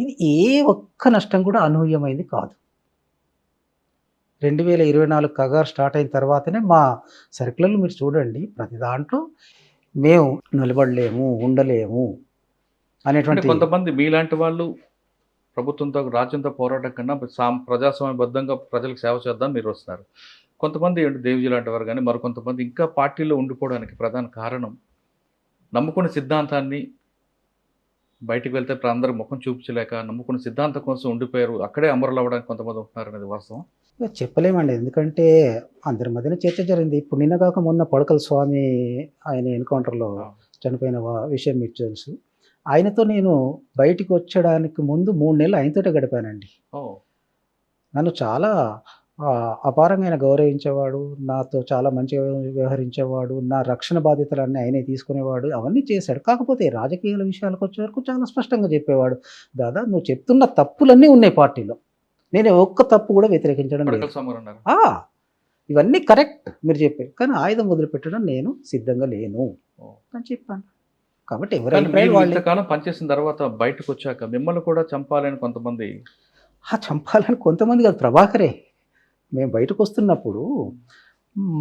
C: ఇది ఏ ఒక్క నష్టం కూడా అనూహ్యమైంది కాదు. 2024 కగార్ స్టార్ట్ అయిన తర్వాతనే మా సర్కిల్లో మీరు చూడండి, ప్రతి దాంట్లో మేము నిలబడలేము, ఉండలేము అనేటువంటి.
B: కొంతమంది మీలాంటి వాళ్ళు ప్రభుత్వంతో, రాజ్యంతో పోరాటం కన్నా ప్రజాస్వామ్యబద్ధంగా ప్రజలకు సేవ చేద్దాం మీరు వస్తున్నారు. కొంతమంది దేవిజీ లాంటి వారు కానీ మరికొంతమంది ఇంకా పార్టీలో ఉండిపోవడానికి ప్రధాన కారణం నమ్ముకున్న సిద్ధాంతాన్ని బయటికి వెళ్తే అందరూ ముఖం చూపించలేక నమ్ముకున్న సిద్ధాంతం కోసం ఉండిపోయారు, అక్కడే అమరులు అవ్వడానికి కొంతమంది ఉంటున్నారు అనేది వాస్తవం.
C: చెప్పలేమండి, ఎందుకంటే అందరి మధ్యన చర్చ జరిగింది. ఇప్పుడు నిన్న కాక మొన్న పడకల స్వామి ఆయన ఎన్కౌంటర్లో చనిపోయిన విషయం మీకు తెలుసు. ఆయనతో నేను బయటికి వచ్చడానికి ముందు 3 నెలలు ఆయనతోటే గడిపానండి. నన్ను చాలా అపారంగా ఆయన గౌరవించేవాడు, నాతో చాలా మంచిగా వ్యవహరించేవాడు, నా రక్షణ బాధ్యతలన్నీ ఆయనే తీసుకునేవాడు, అవన్నీ చేశాడు. కాకపోతే రాజకీయాల విషయాలకు వచ్చే వరకు చాలా స్పష్టంగా చెప్పేవాడు, దాదా నువ్వు చెప్తున్న తప్పులన్నీ ఉన్నాయి పార్టీలో, నేను ఒక్క తప్పు కూడా వ్యతిరేకించడం లేదు, ఇవన్నీ కరెక్ట్ మీరు చెప్పారు, కానీ ఆయుధం వదిలిపెట్టడం నేను సిద్ధంగా లేను అని చెప్పాను. కాబట్టి
B: ఎవరైనా పనిచేసిన తర్వాత బయటకు వచ్చాక మిమ్మల్ని కూడా చంపాలని కొంతమంది,
C: చంపాలని కొంతమంది కాదు, ప్రభాకరే మేము బయటకు వస్తున్నప్పుడు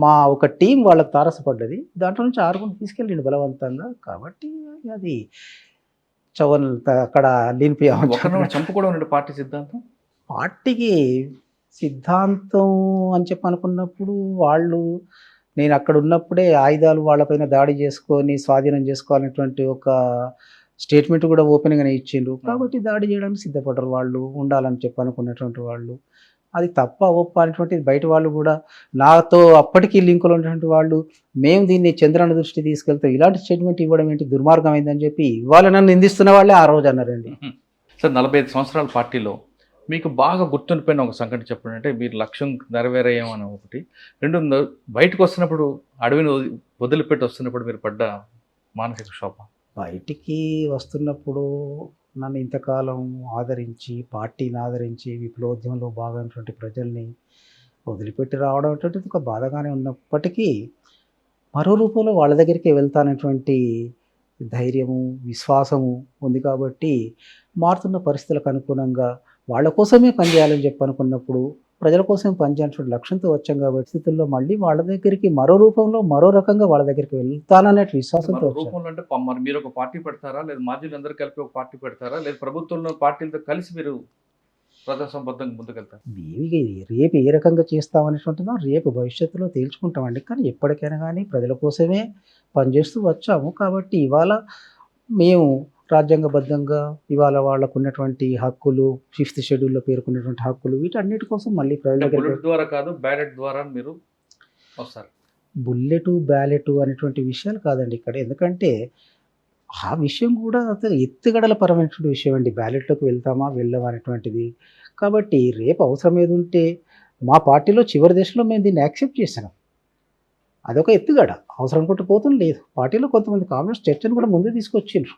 C: మా ఒక టీం వాళ్ళకి తారసపడ్డది, దాంట్లో నుంచి 6 తీసుకెళ్ళిండు బలవంతంగా. కాబట్టి అది చవన్ అక్కడ
B: ఒకరిని చంపుకోవడం అనేది పార్టీ సిద్ధాంతం.
C: పార్టీకి సిద్ధాంతం అని చెప్పి అనుకున్నప్పుడు వాళ్ళు నేను అక్కడ ఉన్నప్పుడే ఆయుధాలు వాళ్ళపైన దాడి చేసుకొని స్వాధీనం చేసుకోవాలనేటువంటి ఒక స్టేట్మెంట్ కూడా ఓపెన్గానే ఇచ్చిండ్రు. కాబట్టి దాడి చేయడానికి సిద్ధపడ్డారు వాళ్ళు, ఉండాలని చెప్పి అనుకున్నటువంటి వాళ్ళు. అది తప్ప ఒప్ప అనేటువంటిది బయట వాళ్ళు కూడా నాతో అప్పటికి లింకులు ఉన్నటువంటి వాళ్ళు మేము దీన్ని చంద్రన్న దృష్టి తీసుకెళ్తాం, ఇలాంటి స్టేట్మెంట్ ఇవ్వడం ఏంటి దుర్మార్గం అయిందని చెప్పి ఇవాళ నన్ను నిందిస్తున్న వాళ్ళే ఆ రోజు అన్నారండి.
B: సార్ 45 సంవత్సరాల పార్టీలో మీకు బాగా గుర్తుండిపోయిన ఒక సంఘటన చెప్పండి. అంటే మీరు లక్ష్యం నెరవేరేయమని ఒకటి, రెండు బయటకు వస్తున్నప్పుడు అడవిని వదిలిపెట్టి వస్తున్నప్పుడు మీరు పడ్డ మానసిక శోభ.
C: బయటికి వస్తున్నప్పుడు నన్ను ఇంతకాలం ఆదరించి పార్టీని ఆదరించి విప్లవోద్యమంలో భాగమైనటువంటి ప్రజల్ని వదిలిపెట్టి రావడం అనేటువంటిది ఒక బాధగానే ఉన్నప్పటికీ మరో రూపంలో వాళ్ళ దగ్గరికి వెళ్తానటువంటి ధైర్యము విశ్వాసము ఉంది. కాబట్టి మారుతున్న పరిస్థితులకు అనుగుణంగా వాళ్ళ కోసమే పనిచేయాలని చెప్పి అనుకున్నప్పుడు ప్రజల కోసం పనిచేయాల్సిన లక్ష్యంతో వచ్చాం కాబట్టి స్థితుల్లో మళ్ళీ వాళ్ళ దగ్గరికి మరో రూపంలో మరో రకంగా వాళ్ళ దగ్గరికి వెళ్తాననే విశ్వాసంతో వచ్చాను.
B: రూపంలో అంటే మరి మీరు ఒక పార్టీ పెడతారా, లేదా మాజీలు అందరూ కలిపి ఒక పార్టీ పెడతారా, లేదా ప్రభుత్వంలో పార్టీలతో కలిసి మీరు ప్రజాసంబద్ధంగా ముందుకెళ్తారు?
C: ఇవి రేపు ఏ రకంగా చేస్తామనేటువంటిదో రేపు భవిష్యత్తులో తేల్చుకుంటామండి. కానీ ఎప్పటికైనా కానీ ప్రజల కోసమే పనిచేస్తూ వచ్చాము. కాబట్టి ఇవాళ మేము రాజ్యాంగబద్ధంగా ఇవాళ వాళ్ళకు ఉన్నటువంటి హక్కులు, 5th షెడ్యూల్లో పేర్కొన్నటువంటి హక్కులు, వీటన్నిటి కోసం మళ్ళీ ప్రజల దగ్గర
B: బుల్లెట్ ద్వారా కాదు, బ్యాలెట్ ద్వారా మీరు వస్తారు.
C: బుల్లెటు బ్యాలెటు అనేటువంటి విషయాలు కాదండి ఇక్కడ. ఎందుకంటే ఆ విషయం కూడా అసలు ఎత్తుగడల పరమైనటువంటి విషయం అండి. బ్యాలెట్లోకి వెళ్తామా వెళ్ళమా అనేటువంటిది. కాబట్టి రేపు అవసరం ఏది ఉంటే మా పార్టీలో చివరి దశలో మేము దీన్ని యాక్సెప్ట్ చేసాం. అదొక ఎత్తుగడ. అవసరం కొట్టు పోతుంది లేదు. పార్టీలో కొంతమంది కాంగ్రెస్ చర్చను కూడా ముందు తీసుకొచ్చిండ్రు.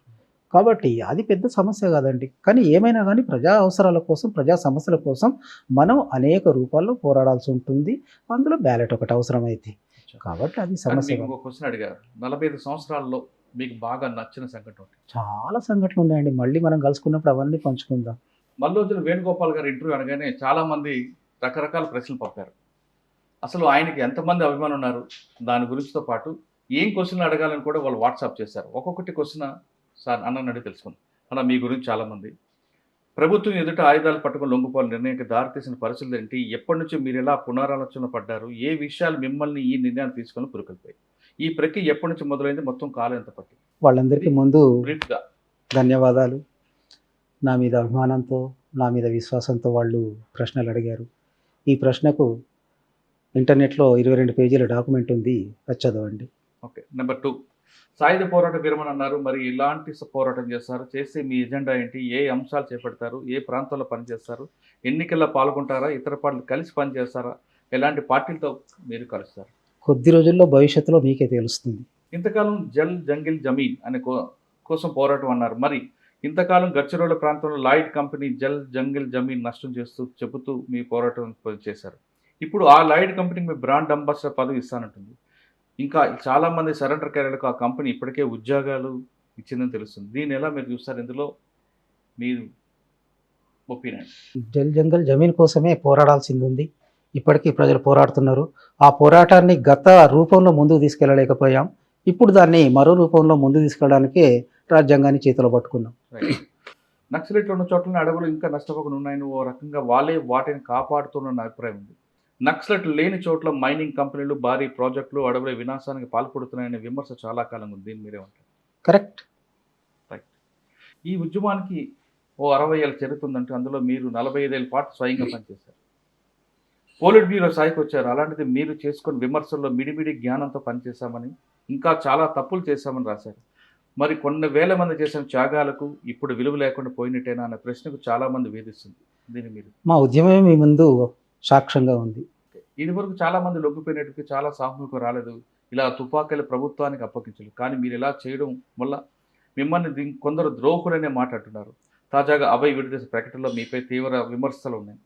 C: కాబట్టి అది పెద్ద సమస్య కాదండి. కానీ ఏమైనా కానీ ప్రజా అవసరాల కోసం, ప్రజా సమస్యల కోసం మనం అనేక రూపాల్లో పోరాడాల్సి ఉంటుంది. అందులో బ్యాలెట్ ఒకటి అవసరమైతే. కాబట్టి అది సమస్య.
B: ఇంకో క్వశ్చన్ అడిగారు, 45 సంవత్సరాల్లో మీకు బాగా నచ్చిన సంఘటన?
C: చాలా సంఘటనలు ఉన్నాయండి. మళ్ళీ మనం కలుసుకున్నప్పుడు అవన్నీ పంచుకుందాం.
B: మల్లోజుల వేణుగోపాల్ గారు ఇంటర్వ్యూ అనగానే చాలామంది రకరకాల ప్రశ్నలు పంపారు. అసలు ఆయనకి ఎంతమంది అభిమానులు ఉన్నారు, దాని గురించితో పాటు ఏం క్వశ్చన్లు అడగాలని కూడా వాళ్ళు వాట్సాప్ చేశారు. ఒక్కొక్కటి క్వశ్చన్ సార్ అన్నని అడిగి తెలుసుకుందాం. అలా మీ గురించి చాలామంది ప్రభుత్వం ఎదుట ఆయుధాలు పట్టుకుని లొంగిపోవాలి నిర్ణయానికి దారితీసిన పరిస్థితులు ఏంటి, ఎప్పటి నుంచి మీరు ఎలా పునరాలోచన పడ్డారు, ఏ విషయాలు మిమ్మల్ని ఈ నిర్ణయాన్ని తీసుకొని పురుకొల్పాయి, ఈ ప్రక్రియ ఎప్పటి నుంచి మొదలైంది, మొత్తం కాలం ఎంత పట్టింది?
C: వాళ్ళందరికీ ముందు
B: బ్రీఫ్గా
C: ధన్యవాదాలు. నా మీద అభిమానంతో, నా మీద విశ్వాసంతో వాళ్ళు ప్రశ్నలు అడిగారు. ఈ ప్రశ్నకు ఇంటర్నెట్లో 22 పేజీల డాక్యుమెంట్ ఉంది, అది చదవండి.
B: ఓకే. నెంబర్ 2, సాయుధ పోరాట విరమణ అన్నారు. మరి ఎలాంటి పోరాటం చేస్తారు, చేస్తే మీ ఎజెండా ఏంటి, ఏ అంశాలు చేపడతారు, ఏ ప్రాంతాల్లో పనిచేస్తారు, ఎన్నికల్లో పాల్గొంటారా, ఇతర పార్టీలు కలిసి పనిచేస్తారా, ఎలాంటి పార్టీలతో మీరు కలుస్తారు?
C: కొద్ది రోజుల్లో భవిష్యత్తులో మీకే తెలుస్తుంది.
B: ఇంతకాలం జల్ జంగిల్ జమీన్ అనే కోసం పోరాటం అన్నారు. మరి ఇంతకాలం గచ్చిరోల ప్రాంతంలో లాయిడ్ కంపెనీ జల్ జంగిల్ జమీన్ నష్టం చెబుతూ మీ పోరాటం చేశారు. ఇప్పుడు ఆ లాయిడ్ కంపెనీకి మీ బ్రాండ్ అంబాసిడర్ పదవి ఇస్తానంటుంది. ఇంకా చాలామంది సరెండర్ క్యారియర్లకు ఆ కంపెనీ ఇప్పటికే ఉద్యోగాలు ఇచ్చిందని తెలుస్తుంది. దీన్ని ఎలా మీరు చూస్తారు? ఇందులో మీరు ఒపీనియన్?
C: జల్ జంగల్ జమీన్ కోసమే పోరాడాల్సింది ఉంది. ఇప్పటికీ ప్రజలు పోరాడుతున్నారు. ఆ పోరాటాన్ని గత రూపంలో ముందుకు తీసుకెళ్ళలేకపోయాం. ఇప్పుడు దాన్ని మరో రూపంలో ముందుకు తీసుకెళ్ళడానికే రాజ్యాంగాన్ని చేతిలో పట్టుకున్నాం.
B: నక్సలైట్లు ఉన్న చోట్ల అడవులు ఇంకా నష్టపోకుండా ఉన్నాయని ఓ రకంగా వాళ్ళే వాటిని కాపాడుతున్న అభిప్రాయం ఉంది. నక్సలైట్లు లేని చోట్ల మైనింగ్ కంపెనీలు, భారీ ప్రాజెక్టులు అడవుల వినాశానికి పాల్పడుతున్నాయనే విమర్శ చాలా కాలం ఉంది. దీన్ని మీరేమంటారు?
C: కరెక్ట్.
B: రైట్. ఈ ఉద్యమానికి ఓ 60 ఏళ్ళ చరిత్ర ఉందంటే అందులో మీరు 45 ఏళ్ళ పాటు స్వయంగా పనిచేశారు. పోలిట్ బ్యూరో స్థాయికి వచ్చారు. అలాంటిది మీరు చేసుకున్న విమర్శల్లో మిడిమిడి జ్ఞానంతో పనిచేశామని, ఇంకా చాలా తప్పులు చేశామని రాశారు. మరి కొన్ని వేల మంది చేసిన త్యాగాలకు ఇప్పుడు విలువ లేకుండా పోయినట్టేనా అనే ప్రశ్నకు చాలామంది వేధిస్తుంది. దీన్ని మీరు?
C: మా ఉద్యమమే మీ ముందు సాక్ష్యంగా ఉంది.
B: ఇది వరకు చాలామంది లొంగిపోయినట్టుగా చాలా సామూహికం రాలేదు, ఇలా తుపాకీలు ప్రభుత్వానికి అప్పగించలేదు. కానీ మీరు ఇలా చేయడం వల్ల మిమ్మల్ని కొందరు ద్రోహులనే మాట్లాడుతున్నారు. తాజాగా అభయ్ విడుదల ప్రకటనలో మీపై తీవ్ర విమర్శలు ఉన్నాయి.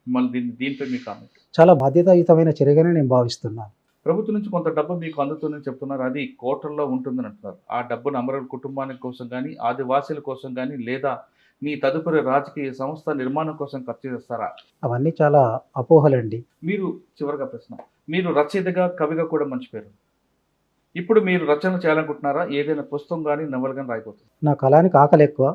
B: మిమ్మల్ని దీనిపై మీ కామెంట్?
C: చాలా బాధ్యతాయుతమైన చర్యగానే నేను భావిస్తున్నాను.
B: ప్రభుత్వం నుంచి కొంత డబ్బు మీకు అందుతుందని చెప్తున్నారు. అది కోట్లలో ఉంటుందని అంటున్నారు. ఆ డబ్బును అమరుల కుటుంబానికి కోసం కానీ, ఆదివాసీల కోసం కానీ, లేదా మీ తదుపరి రాజకీయ సంస్థ నిర్మాణం కోసం ఖర్చు చేస్తారా?
C: అవన్నీ చాలా అపోహలండి.
B: మీరు చివరిగా ప్రశ్న, మీరు రచయితగా, కవిగా కూడా మంచి పేరు. ఇప్పుడు మీరు రచన చేయాలనుకుంటున్నారా? ఏదైనా పుస్తకం కానీ నవల కానీ రాయిపోతుంది?
C: నా కళానికి ఆకలి ఎక్కువ,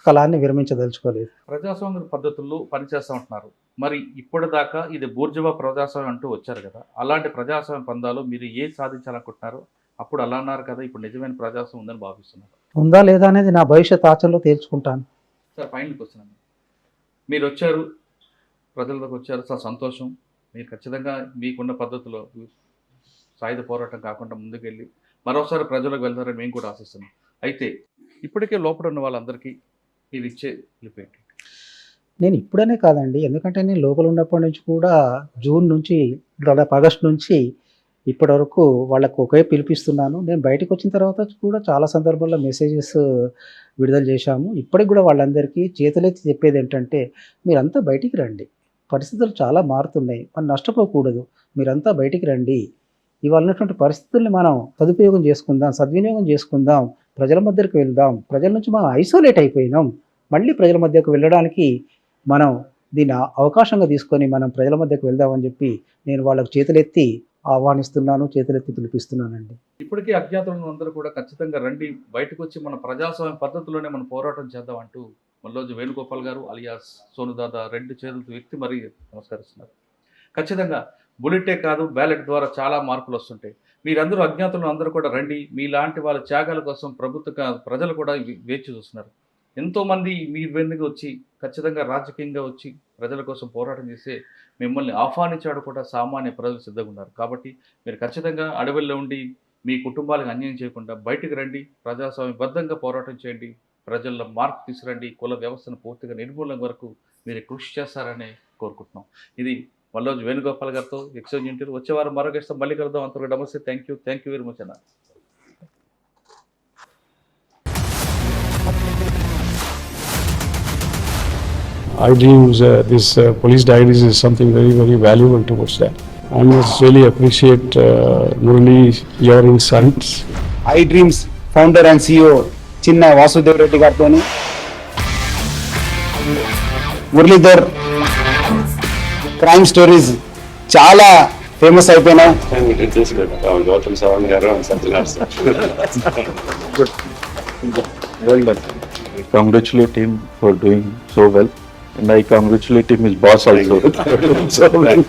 C: కళాన్ని విరమించదలుచుకోలేదు.
B: ప్రజాస్వామ్య పద్ధతుల్లో పనిచేస్తూ ఉంటున్నారు. మరి ఇప్పటిదాకా ఇది బూర్జువా ప్రజాస్వామ్యం అంటూ వచ్చారు కదా, అలాంటి ప్రజాస్వామ్య పందాలు మీరు ఏది సాధించాలనుకుంటున్నారు? అప్పుడు అలా అన్నారు కదా, ఇప్పుడు నిజమైన ప్రజాస్వామ్యం ఉందని భావిస్తున్నారు.
C: ఉందా లేదా అనేది నా భవిష్యత్ ఆచరణలో తేల్చుకుంటాను.
B: సార్ ఫైనల్ క్వశ్చన్ అండి, మీరు వచ్చారు, ప్రజల్లోకి వచ్చారు, చాలా సంతోషం. మీరు ఖచ్చితంగా మీకున్న పద్ధతిలో సాయుధ పోరాటం కాకుండా ముందుకెళ్ళి మరోసారి ప్రజలకు వెళ్తారని మేము కూడా ఆశిస్తున్నాం. అయితే ఇప్పటికే లోపల ఉన్న వాళ్ళందరికీ మీరు ఇచ్చే పిలుపేంటి?
C: నేను ఇప్పుడనే కాదండి, ఎందుకంటే నేను లోపల ఉన్నప్పటి నుంచి కూడా జూన్ నుంచి దాదాపు ఆగస్టు నుంచి ఇప్పటి వరకు వాళ్ళకు ఒకే పిలిపిస్తున్నాను. నేను బయటకు వచ్చిన తర్వాత కూడా చాలా సందర్భాల్లో మెసేజెస్ విడుదల చేశాము. ఇప్పటికి కూడా వాళ్ళందరికీ చేతులెత్తి చెప్పేది ఏంటంటే, మీరంతా బయటికి రండి, పరిస్థితులు చాలా మారుతున్నాయి, మనం నష్టపోకూడదు, మీరంతా బయటికి రండి, ఇవాళ ఉన్నటువంటి పరిస్థితుల్ని మనం సదుపయోగం చేసుకుందాం, సద్వినియోగం చేసుకుందాం, ప్రజల మధ్యకు వెళ్దాం, ప్రజల నుంచి మనం ఐసోలేట్ అయిపోయినాం, మళ్ళీ ప్రజల మధ్యకు వెళ్ళడానికి మనం దీన్ని అవకాశంగా తీసుకొని మనం ప్రజల మధ్యకు వెళ్దామని చెప్పి నేను వాళ్ళకు చేతులెత్తి ఆహ్వానిస్తున్నాను, చేతులెత్తి పిలిపిస్తున్నానండి.
B: ఇప్పటికీ అజ్ఞాతులను అందరూ కూడా ఖచ్చితంగా రండి, బయటకు వచ్చి మన ప్రజాస్వామ్య పద్ధతిలోనే మనం పోరాటం చేద్దాం అంటూ మల్లోజు వేణుగోపాల్ గారు అలియాస్ సోనుదాదా రెండు చేతులతో వ్యక్తి మరీ నమస్కరిస్తున్నారు. ఖచ్చితంగా బుల్లెటే కాదు, బ్యాలెట్ ద్వారా చాలా మార్పులు వస్తుంటాయి. మీరందరూ అజ్ఞాతులను అందరూ కూడా రండి, మీలాంటి వాళ్ళ త్యాగాల కోసం ప్రజలు కూడా వేచి చూస్తున్నారు. ఎంతోమంది మీ వెనుక వచ్చి ఖచ్చితంగా రాజకీయంగా వచ్చి ప్రజల కోసం పోరాటం చేసే మిమ్మల్ని ఆహ్వానించాడు కూడా సామాన్య ప్రజలు సిద్ధంగా ఉన్నారు. కాబట్టి మీరు ఖచ్చితంగా అడవుల్లో ఉండి మీ కుటుంబాలకు అన్యాయం చేయకుండా బయటకు రండి, ప్రజాస్వామ్యబద్ధంగా పోరాటం చేయండి, ప్రజల్లో మార్పు తీసుకురండి, కుల వ్యవస్థను పూర్తిగా నిర్మూలన వరకు మీరు కృషి చేస్తారని కోరుకుంటున్నాం. ఇది మల్లోజు వేణుగోపాల్ గారితో ఎక్స్చేంజ్ ఇంటర్వ్యూ. వచ్చే వారం మరొక ఇష్టం మళ్ళీ కలుద్దాం. అంతవరకు నమస్తే. థ్యాంక్ యూ వెరీ మచ్ అన్న.
D: iDreams, this police diaries is something very, very valuable towards that. I must really appreciate Murali, your insights.
E: iDreams founder and CEO చిన్న వాసుదేవ్ రెడ్డి గారితో మురళీధర్ క్రైమ్ స్టోరీస్ చాలా ఫేమస్ అయిపోయినాయి.
D: Gautam Savan garu and Satyanar sir.
E: Well done.
F: I congratulate him for doing so well, and I congratulate him his boss also. So well.